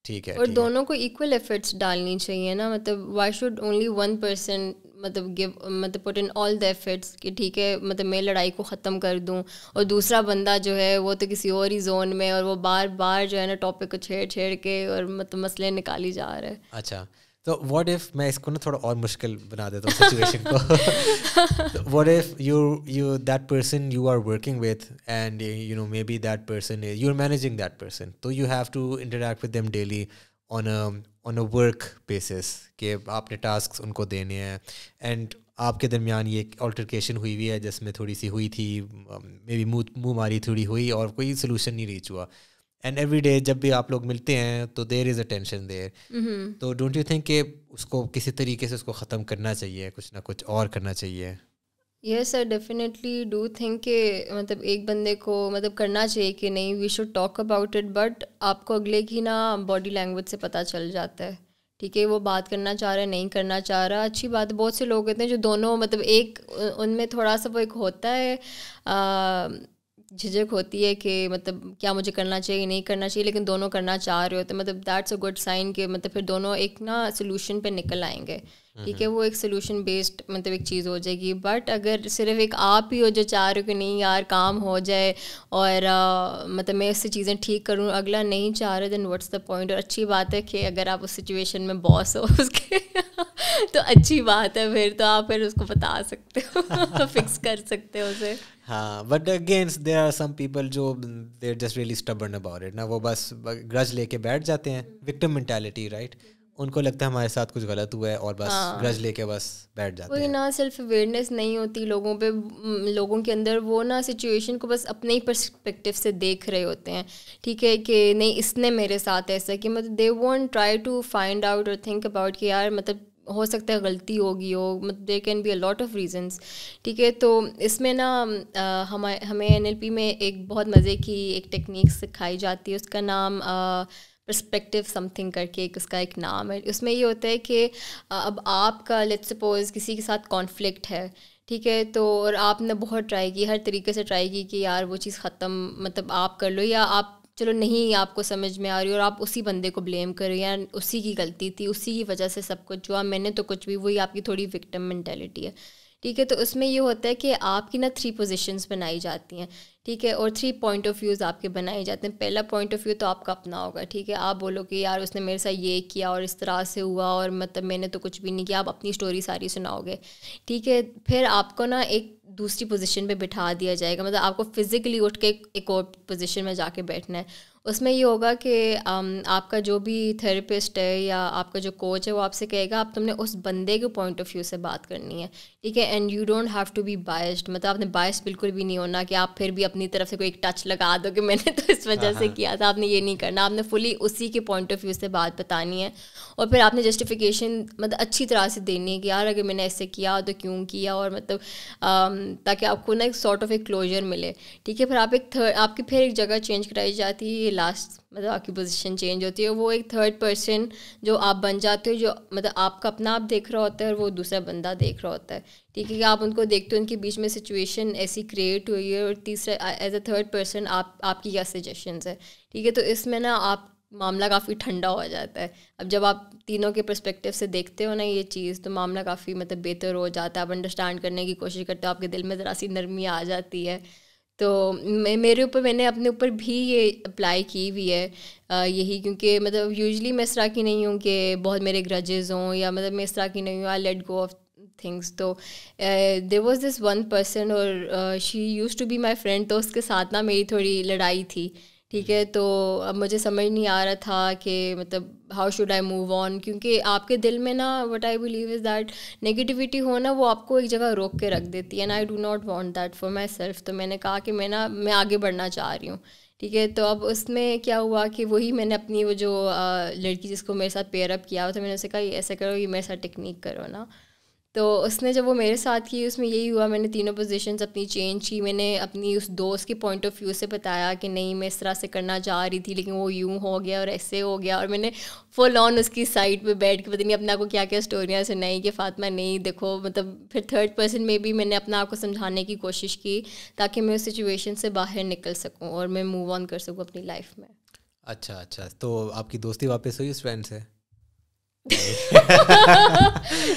ٹھیک ہے. اور دونوں کو ایکول ایفرٹس ڈالنی چاہیے نا. مطلب why should only one person مطلب گیو مطلب پٹ ان آل دا ایفرٹس کہ ٹھیک ہے مطلب میں لڑائی کو ختم کر دوں, اور دوسرا بندہ جو ہے وہ تو کسی اور ہی زون میں, اور وہ بار بار جو ہے نا ٹاپک کو چھیڑ کے اور مطلب مسئلے نکالی جا رہا ہے. اچھا, تو واٹ ایف میں اس کو نا تھوڑا اور مشکل بنا دیتا ہوں سچویشن کو. What if you that person you are working with and you know maybe that person you are managing that person, تو you have to interact with them daily on a work basis کہ آپ نے tasks ان کو دینے ہیں, and آپ کے درمیان یہ ایک آلٹرکیشن ہوئی ہے جس میں تھوڑی سی ہوئی تھی, مے بی منہ ماری تھوڑی ہوئی اور کوئی سلوشن نہیں ریچ ہوا, اینڈ ایوری ڈے جب بھی آپ لوگ ملتے ہیں تو دیر از اے ٹینشن دیر. تو ڈونٹ یو تھنک کہ اس کو کسی طریقے سے اس کو ختم کرنا چاہیے, کچھ نہ کچھ اور کرنا چاہیے؟ یس سر, ڈیفینیٹلی ڈو تھنک کہ مطلب ایک بندے کو مطلب کرنا چاہیے کہ نہیں we should talk about it, but آپ کو اگلے کی نا باڈی لینگویج سے پتہ چل جاتا ہے. ٹھیک ہے, وہ بات کرنا چاہ رہا ہے نہیں کرنا چاہ رہا, اچھی بات ہے. بہت سے لوگ ہوتے ہیں جو دونوں مطلب ایک ان میں تھوڑا سا وہ ایک ہوتا ہے جھجک ہوتی ہے کہ مطلب کیا مجھے کرنا چاہیے نہیں کرنا چاہیے, لیکن دونوں کرنا چاہ رہے ہوتے ہیں. مطلب دیٹس اے گڈ سائن کہ مطلب پھر دونوں ایک نا سلوشن پہ نکل آئیں گے. ٹھیک ہے, وہ ایک سلوشن بیسڈ مطلب ایک چیز ہو جائے گی. بٹ اگر صرف ایک آپ ہی ہو جو چاہ رہے ہو کہ نہیں یار کام ہو جائے اور مطلب میں اس سے چیزیں ٹھیک کروں, اگلا نہیں چاہ رہے, دین واٹس دا پوائنٹ. اور اچھی بات ہے کہ اگر آپ اس سچویشن میں باس ہو اس کے تو اچھی بات ہے, پھر تو آپ پھر اس کو بتا سکتے ہو, فکس کر سکتے ہو اسے. ہاں, but against there are some people جو they are just really stubborn about it نا, وہ بس گرج لے کے بیٹھ جاتے ہیں, وکٹم مینٹیلٹی رائٹ. ان کو لگتا ہے ہمارے ساتھ کچھ غلط ہوا ہے اور بس گرج لے کے بس بیٹھ جاتے ہیں. وہی نا سیلف اویئرنیس نہیں ہوتی لوگوں پہ, لوگوں کے اندر. وہ نا سچویشن کو بس اپنے ہی پرسپیکٹیو سے دیکھ رہے ہوتے ہیں. ٹھیک ہے, کہ نہیں اس نے میرے ساتھ ایسا کہ مطلب they won't try to find out اور تھنک اباؤٹ کہ یار مطلب ہو سکتا ہے غلطی ہوگی ہو, مطلب there can be a lot of reasons. ٹھیک ہے, تو اس میں نا ہمیں NLP میں ایک بہت مزے کی ایک ٹیکنیک سکھائی جاتی ہے, اس کا نام پرسپیکٹیو سم تھنگ کر کے اس کا ایک نام ہے. اس میں یہ ہوتا ہے کہ اب آپ کا لیٹس سپوز کسی کے ساتھ کانفلکٹ ہے. ٹھیک ہے, تو اور آپ نے بہت ٹرائی کی, ہر طریقے سے ٹرائی کی کہ یار وہ چیز ختم مطلب آپ کر لو, یا آپ چلو نہیں آپ کو سمجھ میں آ رہی اور آپ اسی بندے کو بلیم کرو, یا اسی کی غلطی تھی, اسی کی وجہ سے سب کچھ ہوا, میں نے تو کچھ بھی, وہی آپ کی تھوڑی وکٹم مینٹیلٹی ہے. ٹھیک ہے, تو اس میں یہ ہوتا ہے کہ آپ کی نا 3 پوزیشنز بنائی جاتی ہیں. ٹھیک ہے, اور 3 پوائنٹ آف ویوز آپ کے بنائے جاتے ہیں. پہلا پوائنٹ آف ویو تو آپ کا اپنا ہوگا. ٹھیک ہے, آپ بولو کہ یار اس نے میرے ساتھ یہ کیا اور اس طرح سے ہوا اور مطلب میں نے تو کچھ بھی نہیں کیا, آپ اپنی اسٹوری ساری سناؤ گے. ٹھیک ہے, پھر آپ کو نا ایک دوسری پوزیشن پہ بٹھا دیا جائے گا, مطلب آپ کو فزیکلی اٹھ کے ایک اور پوزیشن میں جا کے بیٹھنا ہے. اس میں یہ ہوگا کہ آپ کا جو بھی تھراپسٹ ہے یا آپ کا جو کوچ ہے وہ آپ سے کہے گا آپ تم نے اس بندے کے پوائنٹ آف ویو سے بات کرنی ہے. ٹھیک ہے, and you don't have to be biased, مطلب آپ نے بائس بالکل بھی نہیں ہونا کہ آپ پھر بھی اپنی طرف سے کوئی ایک ٹچ لگا دو کہ میں نے تو اس وجہ سے کیا تھا. آپ نے یہ نہیں کرنا, آپ نے فلی اسی کے پوائنٹ آف ویو سے بات بتانی ہے, اور پھر آپ نے جسٹیفیکیشن مطلب اچھی طرح سے دینی ہے کہ یار اگر میں نے ایسے کیا تو کیوں کیا, اور مطلب تاکہ آپ کو نا ایک سارٹ آف ایک کلوجر ملے. ٹھیک ہے, پھر آپ کی پھر ایک جگہ چینج کرائی جاتی ہے, یہ لاسٹ مطلب آپ کی پوزیشن چینج ہوتی ہے. وہ ایک تھرڈ پرسن جو آپ بن جاتے ہو, جو مطلب آپ کا اپنا آپ دیکھ رہا ہوتا ہے اور وہ دوسرا بندہ دیکھ رہا ہوتا ہے. ٹھیک ہے, کہ آپ ان کو دیکھتے ہو, ان کے بیچ میں سچویشن ایسی کریٹ ہوئی ہے, اور تیسرا ایز اے تھرڈ پرسن آپ کی کیا سجیشنز ہے. ٹھیک ہے, تو اس میں نا آپ معاملہ کافی ٹھنڈا ہو جاتا ہے. اب جب آپ تینوں کے پرسپیکٹیو سے دیکھتے ہو نا یہ چیز, تو معاملہ کافی مطلب بہتر ہو جاتا ہے. آپ انڈرسٹینڈ کرنے کی کوشش کرتے ہو, آپ کے دل میں ذرا سی نرمی آ جاتی ہے. تو میں نے اپنے اوپر بھی یہ اپلائی کی ہوئی ہے یہی, کیونکہ مطلب یوزلی میں اس طرح کی نہیں ہوں کہ بہت میرے گرجز ہوں, یا مطلب میں اس طرح کی نہیں ہوں, I let go of things. تو there was this one person اور she used to be my friend, تو اس کے ساتھ نا میری تھوڑی لڑائی تھی. ٹھیک ہے, تو اب مجھے سمجھ نہیں آ رہا تھا کہ مطلب how should I move on, کیونکہ آپ کے دل میں نا what I believe is that negativity ہو نا, وہ آپ کو ایک جگہ روک کے رکھ دیتی ہے, and I do not want that for my self. تو میں نے کہا کہ میں آگے بڑھنا چاہ رہی ہوں. ٹھیک ہے, تو اب اس میں کیا ہوا کہ وہی میں نے اپنی وہ جو لڑکی جس کو میرے ساتھ پیئر اپ کیا ہوا تھا, میں نے اسے کہا یہ ایسا کرو, یہ میرے ساتھ ٹیکنیک کرو نا. تو اس نے جب وہ میرے ساتھ کی, اس میں یہی ہوا, میں نے تینوں پوزیشنز اپنی چینج کی. میں نے اپنی اس دوست کے پوائنٹ آف ویو سے بتایا کہ نہیں میں اس طرح سے کرنا چاہ رہی تھی, لیکن وہ یوں ہو گیا اور ایسے ہو گیا, اور میں نے فل آن اس کی سائڈ پہ بیٹھ کے پتہ نہیں اپنا کو کیا کیا اسٹوریاں سنائی کہ فاطمہ نہیں دیکھو, مطلب پھر تھرڈ پرسن میں بھی میں نے اپنا آپ کو سمجھانے کی کوشش کی تاکہ میں اس سچویشن سے باہر نکل سکوں اور میں موو آن کر سکوں اپنی لائف میں. اچھا اچھا, تو آپ کی دوستی واپس ہوئی اس فرینڈ سے؟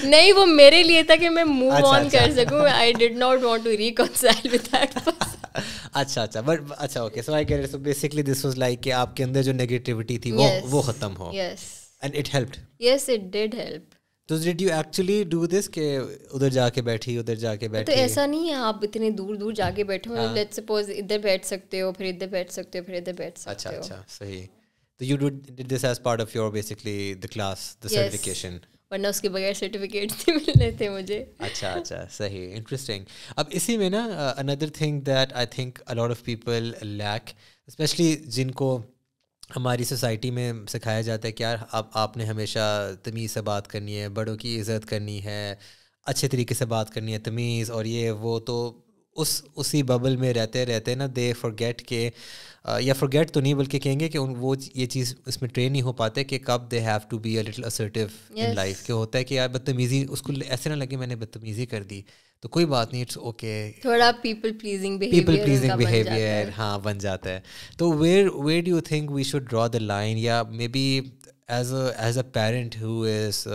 نہیں, وہ میرے لیے تھا کہ میں موو آن کر سکوں. I did not want to reconcile with that person. اچھا اچھا, بٹ اچھا okay, so I get it. So basically this was like کہ آپ کے اندر جو نیگیٹیوٹی تھی وہ ختم ہو. Yes, and it helped. Yes it did help. تو did you actually do this کہ ادھر جا کے بیٹھی ادھر جا کے بیٹھی؟ تو ایسا نہیں ہے آپ اتنے دور دور جا کے بیٹھے ہو, لیٹس سپوز ادھر بیٹھ سکتے ہو, پھر ادھر بیٹھ سکتے ہو, پھر ادھر بیٹھ سکتے ہو. اچھا اچھا, صحیح. تو you did this as part of your basically the class, the certification. ورنہ اس کے بغیر سرٹیفکیٹ نہیں ملنے تھے مجھے. اچھا اچھا, صحیح, انٹرسٹنگ. اب اسی میں نا another thing that I think a lot of people lack, especially جن کو ہماری سوسائٹی میں سکھایا جاتا ہے کہ یار آپ نے ہمیشہ تمیز سے بات کرنی ہے, بڑوں کی عزت کرنی ہے, اچھے طریقے سے بات کرنی ہے, تمیز اور یہ وہ. تو اسی ببل میں رہتے رہتے نا دے فورگیٹ کہ, یا فورگیٹ تو نہیں بلکہ کہیں گے کہ وہ یہ چیز اس میں ٹرین نہیں ہو پاتے کہ کب they have to be a little assertive in life. کہ ہوتا ہے کہ یار بدتمیزی, اس کو ایسے نہ لگے میں نے بدتمیزی کر دی تو کوئی بات نہیں, اٹس اوکے, تھوڑا پیپل پلیزنگ بیہیویئر ہاں بن جاتا ہے. تو where do you think we should draw the line, یا maybe as a parent who is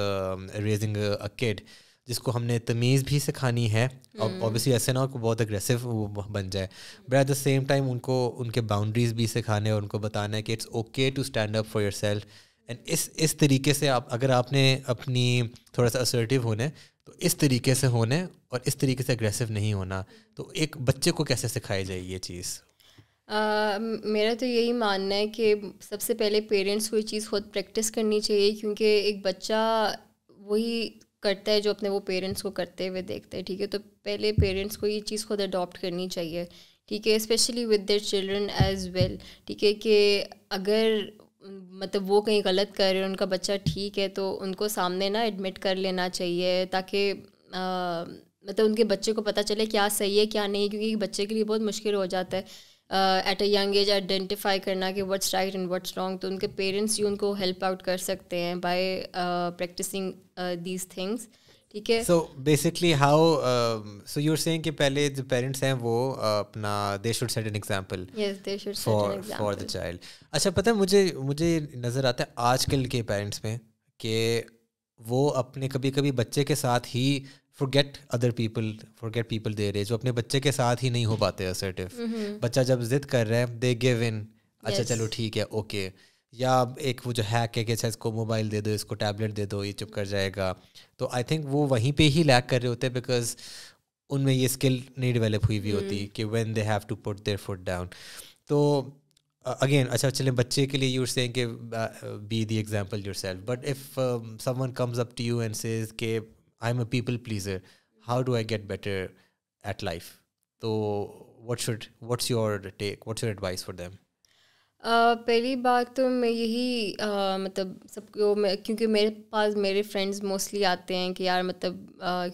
raising a kid جس کو ہم نے تمیز بھی سکھانی ہے, اوبیسلی ایسے نہ ہو کہ بہت اگریسو وہ بن جائے, but at the same time ان کو ان کے باؤنڈریز بھی سکھانے اور ان کو بتانا ہے کہ it's okay to stand up for yourself. And اس طریقے سے اگر آپ نے اپنی تھوڑا سا اسرٹیو ہونا ہے تو اس طریقے سے ہونا ہے, اور اس طریقے سے اگریسو نہیں ہونا. تو ایک بچے کو کیسے سکھائی جائے یہ چیز؟ میرا تو یہی ماننا ہے کہ سب سے پہلے پیرنٹس کو یہ چیز خود پریکٹس کرنی چاہیے, کیونکہ ایک بچہ وہی کرتا ہے جو اپنے وہ پیرنٹس کو کرتے ہوئے دیکھتا ہے. ٹھیک ہے, تو پہلے پیرنٹس کو یہ چیز خود اڈاپٹ کرنی چاہیے. ٹھیک ہے, especially with their children as well. ٹھیک ہے, کہ اگر مطلب وہ کہیں غلط کر رہے ہیں, ان کا بچہ ٹھیک ہے, تو ان کو سامنے نا ایڈمٹ کر لینا چاہیے, تاکہ مطلب ان کے بچے کو پتہ چلے کیا صحیح ہے کیا نہیں. کیونکہ بچے کے لیے بہت مشکل ہو جاتا ہے at a young age identify کرنا کہ what's right and what's wrong. تو ان کے پیرنٹس ہی ان کو ہیلپ آؤٹ کر سکتے ہیں بائی پریکٹسنگ دیز تھنگس. ٹھیک ہے, so basically so you are seeing کہ پہلے جو پیرنٹس ہیں وہ اپنا they should set an example for the child. اچھا پتہ ہے مجھے نظر آتا ہے آج کل کے پیرنٹس میں کہ وہ اپنے کبھی بچے کے ساتھ ہی forget people their age, جو اپنے بچے کے ساتھ ہی نہیں ہو پاتے assertive. بچہ جب ضد کر رہا ہے they give in, اچھا چلو ٹھیک ہے اوکے, یا ایک وہ جو ہیک ہے کہ اچھا اس کو موبائل دے دو, اس کو ٹیبلٹ دے دو, یہ چپ کر جائے گا. تو آئی تھنک وہ وہیں پہ ہی لیک کر رہے ہوتے ہیں, بیکاز ان میں یہ اسکل نہیں ڈیولپ ہوئی ہوتی کہ when they have to put their foot down. تو اگین اچھا چلیں بچے کے لیے یو آر سیئنگ کہ be the example yourself, but if someone comes up to you and says کہ I am a people pleaser, how do I get better at life, تو what's your take, what's your advice for them? پہلی بات تو میں یہی مطلب سب کو کیونکہ میرے پاس میرے فرینڈز موسٹلی آتے ہیں کہ یار مطلب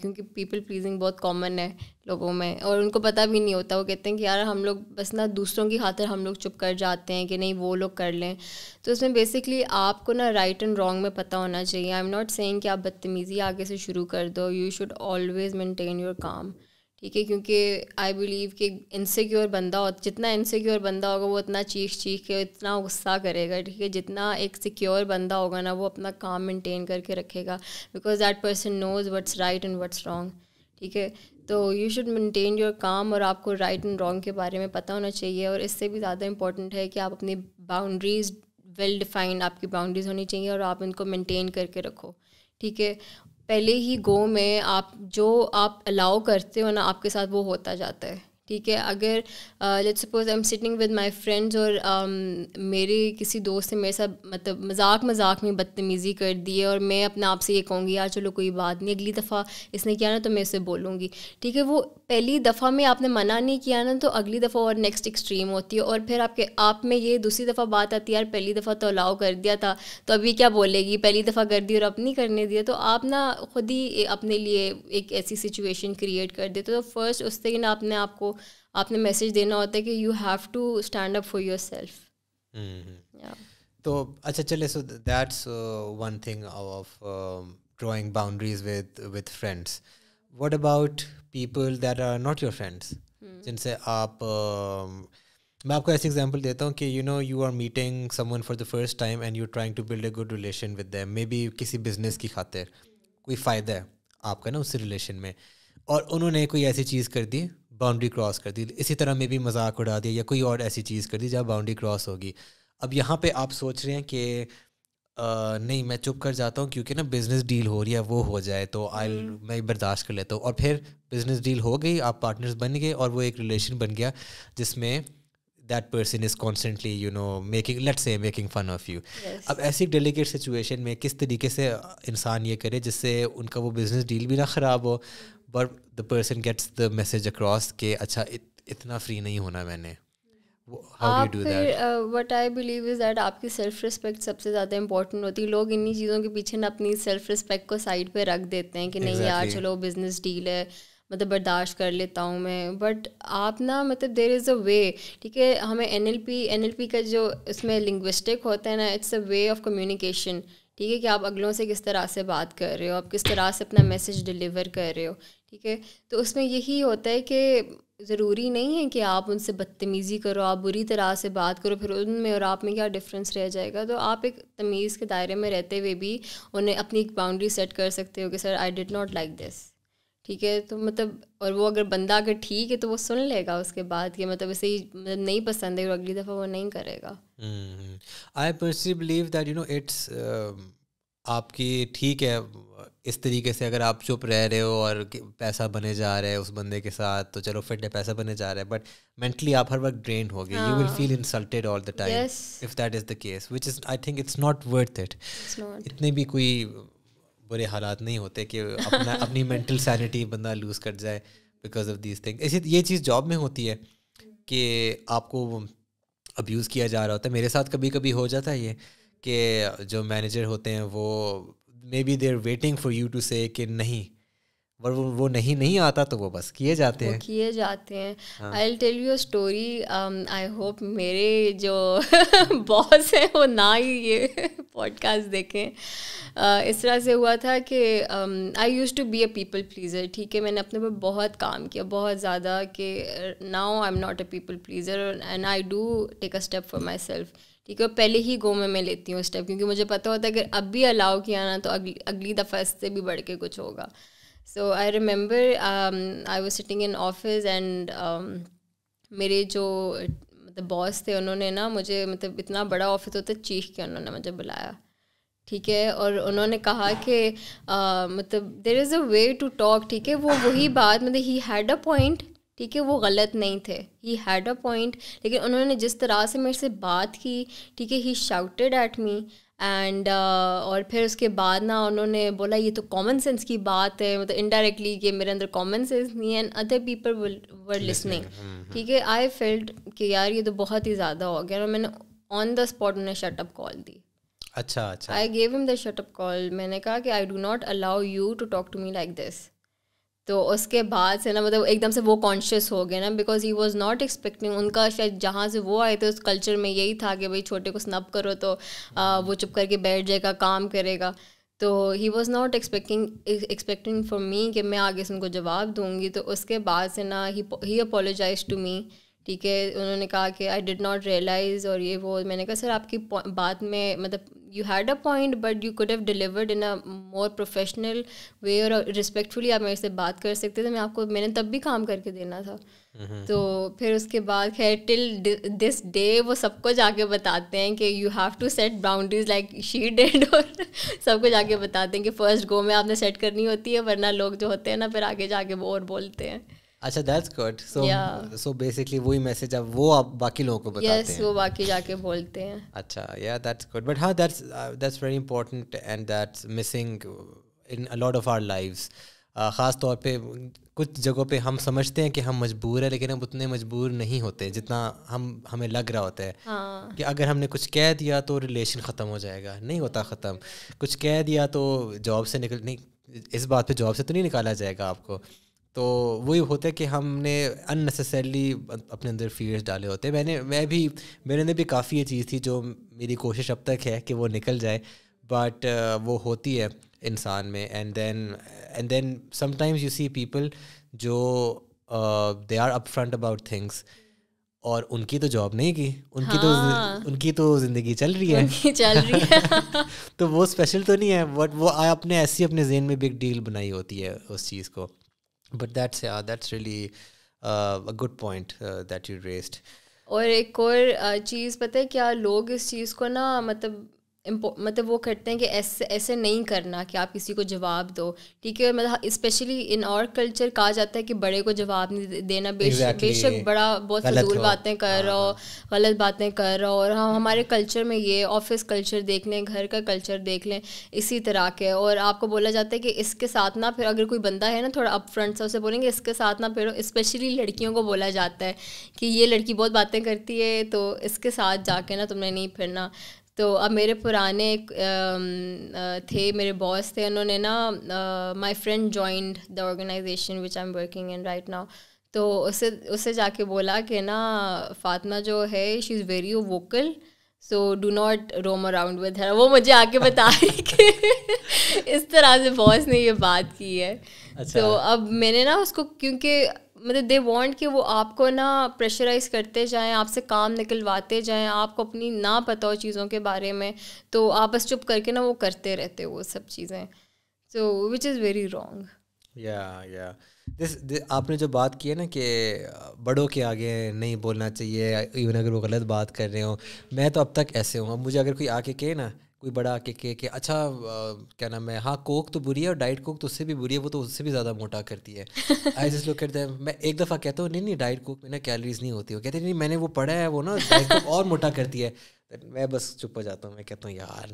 کیونکہ پیپل پلیزنگ بہت کامن ہے لوگوں میں, اور ان کو پتہ بھی نہیں ہوتا. وہ کہتے ہیں کہ یار ہم لوگ بس نا دوسروں کی خاطر ہم لوگ چپ کر جاتے ہیں کہ نہیں وہ لوگ کر لیں. تو اس میں بیسکلی آپ کو نا رائٹ اینڈ رانگ میں پتہ ہونا چاہیے. آئی ایم ناٹ سیئنگ کہ آپ بدتمیزی آگے سے شروع کر دو, you should always maintain your calm. ٹھیک ہے, کیونکہ آئی بلیو کہ انسیکیور بندہ جتنا انسیکیور بندہ ہوگا وہ اتنا چیخ کے اتنا غصہ کرے گا. ٹھیک ہے, جتنا ایک سیکیور بندہ ہوگا نا وہ اپنا کام مینٹین کر کے رکھے گا, because that person knows what's right and what's wrong. ٹھیک ہے, تو you should maintain your calm, اور آپ کو رائٹ اینڈ رانگ کے بارے میں پتہ ہونا چاہیے. اور اس سے بھی زیادہ امپورٹنٹ ہے کہ آپ اپنی باؤنڈریز ویل ڈیفائنڈ آپ کی باؤنڈریز ہونی چاہیے, اور آپ ان کو مینٹین کر کے رکھو. ٹھیک ہے, پہلے ہی گو میں آپ جو آپ الاؤ کرتے ہو نا آپ کے ساتھ وہ ہوتا جاتا ہے. ٹھیک ہے, اگر let's suppose I am sitting with my friends, اور میرے کسی دوست نے میرے ساتھ مطلب مذاق میں بدتمیزی کر دی ہے, اور میں اپنے آپ سے یہ کہوں گی یار چلو کوئی بات نہیں, اگلی دفعہ اس نے کیا نا تو میں اسے بولوں گی. ٹھیک ہے, وہ پہلی دفعہ میں آپ نے منع نہیں کیا نا, تو اگلی دفعہ اور نیکسٹ ایکسٹریم ہوتی ہے, اور پھر آپ میں یہ دوسری دفعہ بات آتی ہے یار پہلی دفعہ تو الاؤ کر دیا تھا تو ابھی کیا بولے گی, پہلی دفعہ کر دی اور اب نہیں کرنے دیا. تو آپ نا خود ہی اپنے لیے ایک ایسی سچویشن کریٹ کر دیتے. تو فرسٹ اس سے نا آپ نے میسیج دینا ہوتا ہے کہ you have to stand up for yourself. تو اچھا چلے, so that's one thing of drawing boundaries with friends. What about people that are not your friends, جن سے آپ میں آپ کو ایسی ایگزامپل دیتا ہوں کہ you are meeting someone for the first time and you trying to build a good relation with them, may be کسی بزنس کی خاطر کوئی فائدہ ہے آپ کا نا اس ریلیشن میں، اور انہوں نے کوئی ایسی چیز کر دی، باؤنڈری کراس کر دی، اسی طرح میں بھی مذاق اڑا دیا یا کوئی اور ایسی چیز کر دی جہاں باؤنڈری کراس ہوگی. اب یہاں پہ آپ سوچ رہے ہیں کہ نہیں میں چپ کر جاتا ہوں کیونکہ نا بزنس ڈیل ہو رہی ہے، وہ ہو جائے تو میں برداشت کر لیتا ہوں، اور پھر بزنس ڈیل ہو گئی، آپ پارٹنرز بن گئے اور وہ ایک ریلیشن بن گیا جس میں that person is constantly making fun of you. اب ایسی ڈیلیکیٹ سچویشن میں کس طریقے سے انسان یہ کرے جس سے ان کا وہ بزنس ڈیل بھی نہ خراب ہو، but the person gets the message across کہ اچھا اتنا فری نہیں ہونا میں نے. آپ پھر what I believe is that آپ کی سیلف رسپیکٹ سب سے زیادہ امپورٹنٹ ہوتی ہے. لوگ انہیں چیزوں کے پیچھے نا اپنی سیلف رسپیکٹ کو سائڈ پہ رکھ دیتے ہیں کہ نہیں یار چلو بزنس ڈیل ہے مطلب برداشت کر لیتا ہوں میں. بٹ آپ نا مطلب دیر از اے وے، ٹھیک ہے. ہمیں این ایل پی کا جو اس میں لنگوسٹک ہوتا ہے نا، it's a way of communication, ٹھیک ہے، کہ آپ اگلوں سے کس طرح سے بات کر رہے ہو، آپ کس طرح سے اپنا میسج ڈلیور کر رہے ہو، ٹھیک ہے. تو اس میں یہی ہوتا ہے کہ ضروری نہیں ہے کہ آپ ان سے بدتمیزی کرو، آپ بری طرح سے بات کرو، پھر ان میں اور آپ میں کیا ڈفرینس رہ جائے گا. تو آپ ایک تمیز کے دائرے میں رہتے ہوئے بھی انہیں اپنی ایک باؤنڈری سیٹ کر سکتے ہو کہ سر آئی ڈڈ ناٹ لائک دس، ٹھیک ہے. تو مطلب اور وہ اگر بندہ اگر ٹھیک ہے تو وہ سن لے گا اس کے بعد کہ مطلب اسے نہیں پسند ہے اور اگلی دفعہ وہ نہیں کرے گا. I personally believe that it's آپ کی ٹھیک ہے اس طریقے سے اگر آپ چپ رہ رہے ہو اور پیسہ بنے جا رہا ہے اس بندے کے ساتھ تو چلو فٹ ہے پیسہ بنے جا رہا ہے، بٹ مینٹلی آپ ہر وقت ڈرینڈ ہو گئے، you will feel insulted all the time if that is the case, which is I think it's not worth it. اتنے بھی کوئی برے حالات نہیں ہوتے کہ اپنی مینٹل سینٹی بندہ لوز کر جائے بیکاز آف دیز تھنگ. ایسے یہ چیز جاب میں ہوتی ہے کہ آپ کو ابیوز کیا جا رہا ہوتا ہے. میرے ساتھ کبھی کبھی ہو جاتا ہے یہ کہ جو مینیجر ہوتے ہیں وہ may be they are waiting for you to say کہ نہیں، اور وہ نہیں آتا تو وہ بس کیے جاتے ہیں. I will tell you a story. I hope میرے جو باس ہیں وہ نہ ہی یہ پوڈ کاسٹ دیکھیں. اس طرح سے ہوا تھا کہ I used to be a people pleaser, ٹھیک ہے. میں نے اپنے پر بہت کام کیا، بہت زیادہ، کہ now I am not a people pleasure and I do take a step for my self, ٹھیک ہے. پہلے ہی گو میں لیتی ہوں اسٹیپ، کیونکہ مجھے پتہ ہوتا ہے کہ اب بھی الاؤ کیا نا تو اگلی دفعہ اس سے بھی بڑھ کے کچھ ہوگا. So I remember I was sitting in office and میرے جو مطلب باس تھے انہوں نے نا مجھے، مطلب اتنا بڑا آفس ہوتا ہے، چیخ کے انہوں نے مجھے بلایا، ٹھیک ہے. اور انہوں نے کہا کہ مطلب دیر از اے وے ٹو ٹاک، ٹھیک ہے. وہ وہی بات مطلب ہی ہیڈ اے پوائنٹ، ٹھیک ہے، وہ غلط نہیں تھے، ہی ہیڈ اے پوائنٹ، لیکن انہوں نے جس طرح سے میرے سے بات کی، ٹھیک ہے، ہی شاؤٹیڈ ایٹ می اینڈ اور پھر اس کے بعد نا انہوں نے بولا یہ تو کامن سینس کی بات ہے، مطلب انڈائریکٹلی کہ میرے اندر کامن سینس نہیں ہے، and other people were listening, ٹھیک ہے. آئی فیلڈ کہ یار یہ تو بہت ہی زیادہ ہو گیا، اور میں نے آن دا اسپاٹ انہیں شٹ اپ کال دی. اچھا آئی گیو ہم دا شٹ اپ کال. میں نے کہا کہ I do not allow you to talk to me like this. تو اس کے بعد سے نا مطلب ایک دم سے وہ کانشیس ہو گئے نا، because he was not expecting. ان کا شاید جہاں سے وہ آئے تھے اس کلچر میں یہی تھا کہ بھائی چھوٹے کو سنب کرو تو وہ چپ کر کے بیٹھ جائے گا، کام کرے گا. تو ہی was not expecting for me کہ میں آگے سے ان کو جواب دوں گی. تو اس کے بعد سے نا ہی اپولوجائز ٹو می، ٹھیک ہے. انہوں نے کہا کہ آئی ڈڈ ناٹ ریئلائز اور یہ وہ. میں نے کہا سر آپ کی بات میں مطلب you had a point but you could have delivered in a more professional way اور رسپیکٹفلی آپ میرے سے بات کر سکتے تھے. میں نے تب بھی کام کر کے دینا تھا. تو پھر اس کے بعد خیر ٹل دس ڈے وہ سب کو جا کے بتاتے ہیں کہ you have to set boundaries like she did, اور سب کو جا کے بتاتے ہیں کہ فرسٹ گو میں آپ نے سیٹ کرنی ہوتی ہے، ورنہ لوگ جو ہوتے ہیں نا پھر آگے جا کے وہ اور بولتے ہیں. اچھا دیٹس گڈ. سو بیسکلی وہی میسج اب وہ آپ باقی لوگوں کو بتاتے ہیں، وہ باقی جا کے بولتے ہیں. اچھا یا دیٹس گڈ. بٹ ہاں that's very important and that's missing in a lot of our lives. خاص طور پہ کچھ جگہوں پہ ہم سمجھتے ہیں کہ ہم مجبور ہیں، لیکن ہم اتنے مجبور نہیں ہوتے جتنا ہمیں لگ رہا ہوتا ہے کہ اگر ہم نے کچھ کہہ دیا تو ریلیشن ختم ہو جائے گا. نہیں ہوتا ختم. کچھ کہہ دیا تو جاب سے نہیں، اس بات پہ جاب سے تو نہیں نکالا جائے گا آپ کو. تو وہی ہوتا ہے کہ ہم نے ان نیسیسریلی اپنے اندر فیئرس ڈالے ہوتے ہیں. میرے اندر بھی کافی یہ چیز تھی جو میری کوشش اب تک ہے کہ وہ نکل جائے، بٹ وہ ہوتی ہے انسان میں. And then sometimes you see people جو they are up front about things, اور ان کی تو جاب نہیں کی, ان کی تو زندگی چل رہی ہے تو وہ اسپیشل تو نہیں ہے, بٹ وہ اپنے ایسی اپنے ذہن میں بگ ڈیل بنائی ہوتی ہے اس چیز کو. But that's really a good point that you raised. اور ایک اور چیز پتہ ہے کیا, لوگ اس چیز کو نا مطلب وہ کرتے ہیں کہ ایسے نہیں کرنا کہ آپ کسی کو جواب دو, ٹھیک ہے. مطلب اسپیشلی ان اور کلچر کہا جاتا ہے کہ بڑے کو جواب نہیں دینا, بے شک بڑا بہت فضول باتیں کر رہا ہو, غلط باتیں کر رہا ہو. اور ہمارے کلچر میں یہ آفس کلچر دیکھ لیں, گھر کا کلچر دیکھ لیں, اسی طرح کے. اور آپ کو بولا جاتا ہے کہ اس کے ساتھ نہ پھر, اگر کوئی بندہ ہے نا تھوڑا اپ فرنٹ سے اسے بولیں گے اس کے ساتھ نہ پھر. اسپیشلی لڑکیوں کو بولا جاتا ہے کہ یہ لڑکی بہت باتیں کرتی ہے تو اس کے ساتھ جا کے نا تم نے نہیں پھرنا. تو اب میرے پرانے تھے, میرے باس تھے, انہوں نے نا my friend joined the organization which I am working in right now. تو اسے جا کے بولا کہ نا فاطمہ جو ہے she is very vocal, so do not roam around with her. وہ مجھے آ کے بتا رہی کہ اس طرح سے باس نے یہ بات کی ہے. تو اب میں نے نا اس کو, کیونکہ مطلب دے وانٹ کہ وہ آپ کو نا پریشرائز کرتے جائیں, آپ سے کام نکلواتے جائیں, آپ کو اپنی نہ پتہ ہو چیزوں کے بارے میں, تو آپ بس چپ کر کے نا وہ کرتے رہتے وہ سب چیزیں. سو وچ از ویری رانگ. آپ نے جو بات کی ہے نا کہ بڑوں کے آگے نہیں بولنا چاہیے ایون اگر وہ غلط بات کر رہے ہوں. میں تو اب تک ایسے ہوں. اب مجھے اگر کوئی آ کے کہے نا, کوئی بڑا آ کے کہے کہ اچھا کیا نام ہے, ہاں کوک تو بری ہے اور ڈائٹ کوک تو اس سے بھی بری ہے, وہ تو اس سے بھی زیادہ موٹا کرتی ہے. I just look at them. میں ایک دفعہ کہتا ہوں نہیں ڈائٹ کوک میں نا کیلریز نہیں ہوتی. وہ کہتے ہیں نہیں میں نے وہ پڑھا ہے, وہ نا ڈائٹ کوک اور موٹا کرتی ہے. میں بس چپ ہو جاتا ہوں, میں کہتا ہوں یار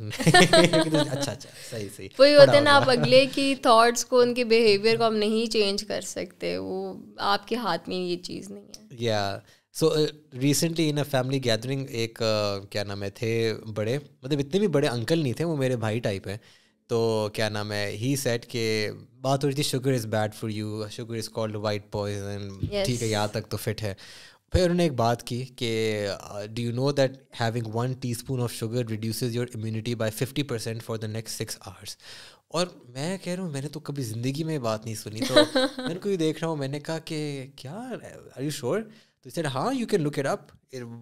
اچھا صحیح. وہی ہوتا ہے نا, آپ اگلے کی تھاٹس کو, ان کے بیہیویئر کو آپ نہیں چینج کر سکتے, وہ آپ کے ہاتھ میں یہ چیز نہیں ہے. یا so recently in a family gathering ایک کیا نام ہے تھے بڑے, مطلب اتنے بھی بڑے انکل نہیں تھے, وہ میرے بھائی ٹائپ ہیں. تو کیا نام ہے ہی سیٹ کہ بات ہو رہی تھی sugar is bad for you, sugar is called white poison, ٹھیک ہے یہاں تک تو فٹ ہے. پھر انہوں نے ایک بات کی کہ do you know that having 1 teaspoon of sugar reduces your immunity by 50% for the next 6 hours. اور میں کہہ رہا ہوں میں نے تو کبھی زندگی میں بات نہیں سنی. تو میں نے کوئی دیکھ رہا ہوں, میں نے کہا کہ کیا آر یو شیور؟ تو سیڈ ہاں you can look it up,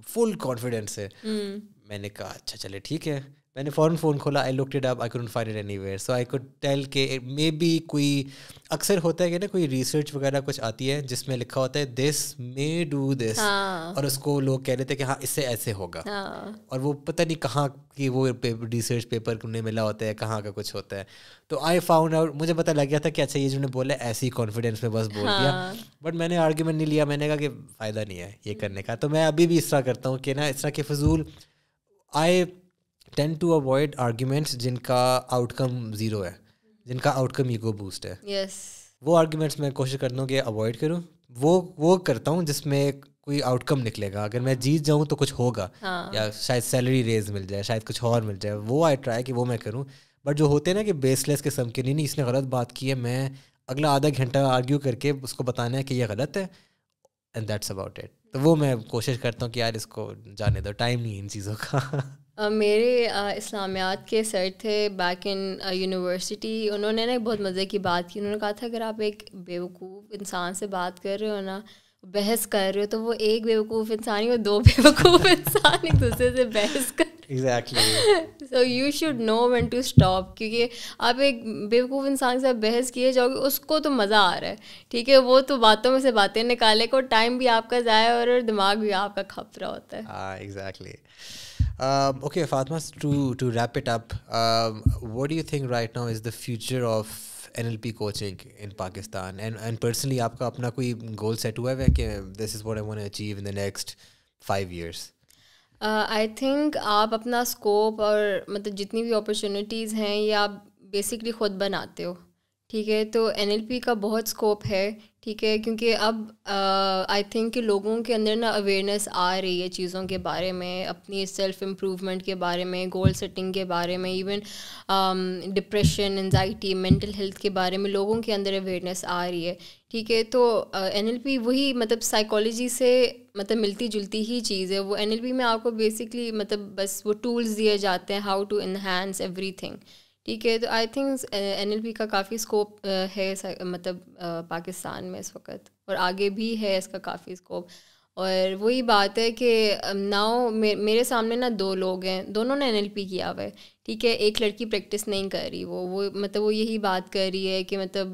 full confidence سے. میں نے کہا اچھا چلے ٹھیک ہے. میں نے فوراً فون کھولا, I looked it up, I couldn't find it anywhere. So I could tell کہ مے بی کوئی اکثر ہوتا ہے کہ نا کوئی ریسرچ وغیرہ کچھ آتی ہے جس میں لکھا ہوتا ہے دس مے ڈو دس, اور اس کو لوگ کہہ رہے تھے کہ ہاں اس سے ایسے ہوگا, اور وہ پتہ نہیں کہاں کی وہ ریسرچ پیپر انہیں ملا ہوتا ہے, کہاں کا کچھ ہوتا ہے. تو آئی فاؤنڈ آؤٹ, مجھے پتہ لگ گیا تھا کہ اچھا یہ جو نے بولا ایسی کانفیڈینس میں بس بول دیا. بٹ میں نے آرگیومنٹ نہیں لیا, میں نے کہا کہ فائدہ نہیں ہے یہ کرنے کا. تو میں ابھی بھی اس طرح کرتا ہوں کہ نا اس طرح کے فضول آئی ٹینڈ ٹو اوائڈ آرگیومنٹس جن کا آؤٹ کم زیرو ہے, جن کا آؤٹ کم ایگو بوسٹ ہے. وہ آرگیومنٹس میں کوشش کرتا ہوں کہ اوائڈ کروں. وہ کرتا ہوں جس میں کوئی آؤٹ کم نکلے گا. اگر میں جیت جاؤں تو کچھ ہوگا, یا شاید سیلری ریز مل جائے, شاید کچھ اور مل جائے, وہ آئی ٹرائی کہ وہ میں کروں. بٹ جو ہوتے ہیں نا کہ بیس لیس قسم کے, نہیں اس نے غلط بات کی ہے, میں اگلا آدھا گھنٹہ آرگیو کر کے اس کو بتانا ہے کہ یہ غلط ہے, اینڈ دیٹس اباؤٹ اٹ. تو وہ میں کوشش کرتا ہوں کہ یار اس کو جانے دو, ٹائم نہیں ہے ان چیزوں کا. میرے اسلامیات کے سر تھے بیک ان یونیورسٹی, انہوں نے نا ایک بہت مزے کی بات کی. انہوں نے کہا تھا اگر آپ ایک بیوقوف انسان سے بات کر رہے ہو نا, بحث کر رہے ہو, تو وہ ایک بیوقوف انسان ہی, وہ دو بیوقوف انسان ایک دوسرے سے بحث کر. Exactly. So you should know when to stop, کیونکہ آپ ایک بیوقوف انسان سے بحث کیے جاؤ گے, اس کو تو مزہ آ رہا ہے, ٹھیک ہے, وہ تو باتوں میں سے باتیں نکالے کو, ٹائم بھی آپ کا ضائع اور دماغ بھی آپ کا کھپ رہا ہوتا ہے. Exactly. Okay, Fatma, to wrap it up, what do you think right now is the future of NLP coaching in Pakistan? And personally, آپ کا اپنا کوئی goal set ہوا ہے کہ this is what I want to achieve in the next 5 years? I think آپ اپنا scope اور مطلب جتنی بھی اپرچونیٹیز ہیں یہ آپ بیسکلی خود بناتے ہو, ٹھیک ہے. تو NLP کا بہت اسکوپ ہے, ٹھیک ہے, کیونکہ اب آئی تھنک کہ لوگوں کے اندر نا اویئرنیس آ رہی ہے چیزوں کے بارے میں, اپنی سیلف امپروومنٹ کے بارے میں, گول سیٹنگ کے بارے میں, even depression, anxiety, mental health کے بارے میں لوگوں کے اندر اویئرنیس آ رہی ہے, ٹھیک ہے. تو NLP وہی مطلب سائیکالوجی سے مطلب ملتی جلتی ہی چیز ہے. وہ NLP میں آپ کو بیسکلی مطلب بس وہ ٹولز دیے جاتے ہیں how to enhance everything, ٹھیک ہے. تو آئی تھنک NLP کا کافی اسکوپ ہے مطلب پاکستان میں اس وقت, اور آگے بھی ہے اس کا کافی اسکوپ. اور وہی بات ہے کہ ناؤ میرے سامنے نا 2 لوگ ہیں, دونوں نے NLP کیا ہوا ہے, ٹھیک ہے. ایک لڑکی پریکٹس نہیں کر رہی, وہ مطلب وہ یہی بات کر رہی ہے کہ مطلب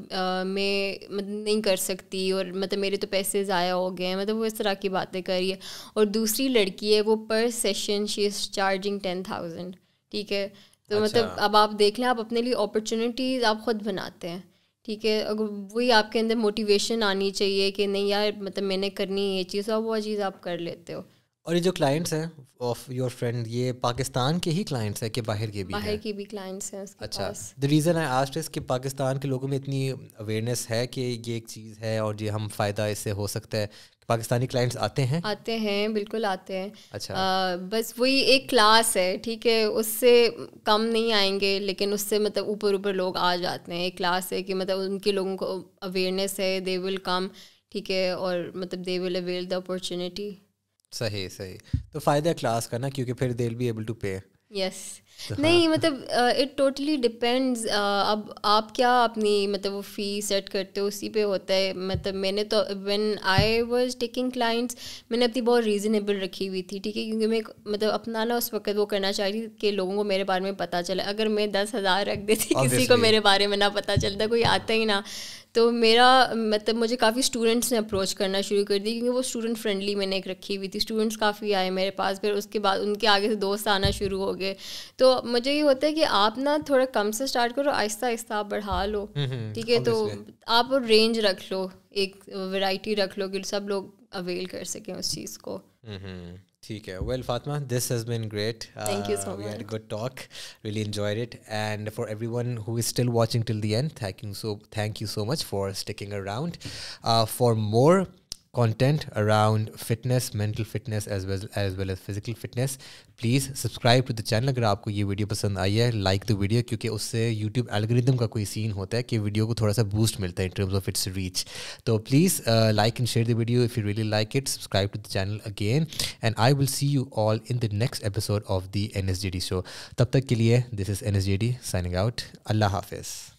میں نہیں کر سکتی, اور مطلب میرے تو پیسے ضائع ہو گئے ہیں, مطلب وہ اس طرح کی باتیں کر رہی ہے. اور دوسری لڑکی ہے وہ پر سیشن شی از چارجنگ 10,000, ٹھیک ہے. تو مطلب اب آپ دیکھ لیں, آپ اپنے لیے اپرچونیٹیز آپ خود بناتے ہیں, ٹھیک ہے. اگر وہی آپ کے اندر موٹیویشن آنی چاہیے کہ نہیں یار مطلب میں نے کرنی ہے یہ چیز, اور وہ چیز آپ کر لیتے ہو. اور یہ جو کلائنٹس ہیں آف یور فرینڈ, یہ پاکستان کے ہی کلائنٹس ہیں کہ باہر کے بھی ہیں؟ باہر کی بھی کلائنٹس ہیں اس کے پاس. اچھا, دی ریزن آئی آسکڈ از کہ پاکستان کے لوگوں میں اتنی اویئرنیس ہے کہ یہ ایک چیز ہے اور یہ ہم فائدہ اس سے ہو سکتا ہے. پاکستانی کلائنٹس آتے ہیں بالکل آتے ہیں. اچھا, بس وہی ایک کلاس ہے, ٹھیک ہے, اس سے کم نہیں آئیں گے, لیکن اس سے مطلب اوپر لوگ آ جاتے ہیں. ایک کلاس ہے کہ مطلب ان کے لوگوں کو اویئرنیس ہے, دے ول کم, ٹھیک ہے, اور مطلب دے ول اویل دا اپرچونیٹی. صحیح. تو فائدہ ہے کلاس کا نا, کیونکہ پھر they will be able to pay. Yes, نہیں مطلب اٹ ٹوٹلی ڈپینڈز. اب آپ کیا اپنی مطلب وہ فی سیٹ کرتے ہو اسی پہ ہوتا ہے. مطلب میں نے تو when I was taking clients میں نے اپنی بہت ریزنیبل رکھی ہوئی تھی, ٹھیک ہے, کیونکہ میں مطلب اپنا نا اس وقت وہ کرنا چاہ رہی تھی کہ لوگوں کو میرے بارے میں پتہ چلے. اگر میں 10,000 رکھ دیتی کسی کو میرے بارے میں نہ پتہ چلتا, کوئی آتا ہی نہ. تو میرا مطلب مجھے کافی اسٹوڈنٹس نے اپروچ کرنا شروع کر دی, کیونکہ وہ اسٹوڈنٹ فرینڈلی میں نے ایک رکھی ہوئی تھی. اسٹوڈنٹس کافی آئے میرے پاس, پھر اس کے بعد ان کے آگے سے دوست آنا شروع ہو گئے. تو مجھے یہ ہوتا ہے کہ آپ نا تھوڑا کم سے اسٹارٹ کرو, آہستہ آہستہ آپ بڑھا لو, ٹھیک ہے. تو آپ رینج رکھ لو, ایک ویرائٹی رکھ لو کہ سب لوگ اویل کر سکیں اس چیز کو. ٹھیک ہے. Well Fatima, this has been great. Thank you so We had a much. good talk. Really enjoyed it. And for everyone who is still watching till the end, thank you so much for sticking around. For more content around fitness, mental fitness as well as physical fitness, please subscribe to the channel. اگر آپ کو یہ video پسند آئی ہے, like the video, کیونکہ اس سے YouTube algorithm کا کوئی سین ہوتا ہے کہ ویڈیو کو تھوڑا سا بوسٹ ملتا ہے in terms of its reach. تو please like and share the video if you really like it. Subscribe to the channel again, and I will see you all in the next episode of the NSJD show. تب تک کے لیے this is NSJD signing out. اللہ حافظ.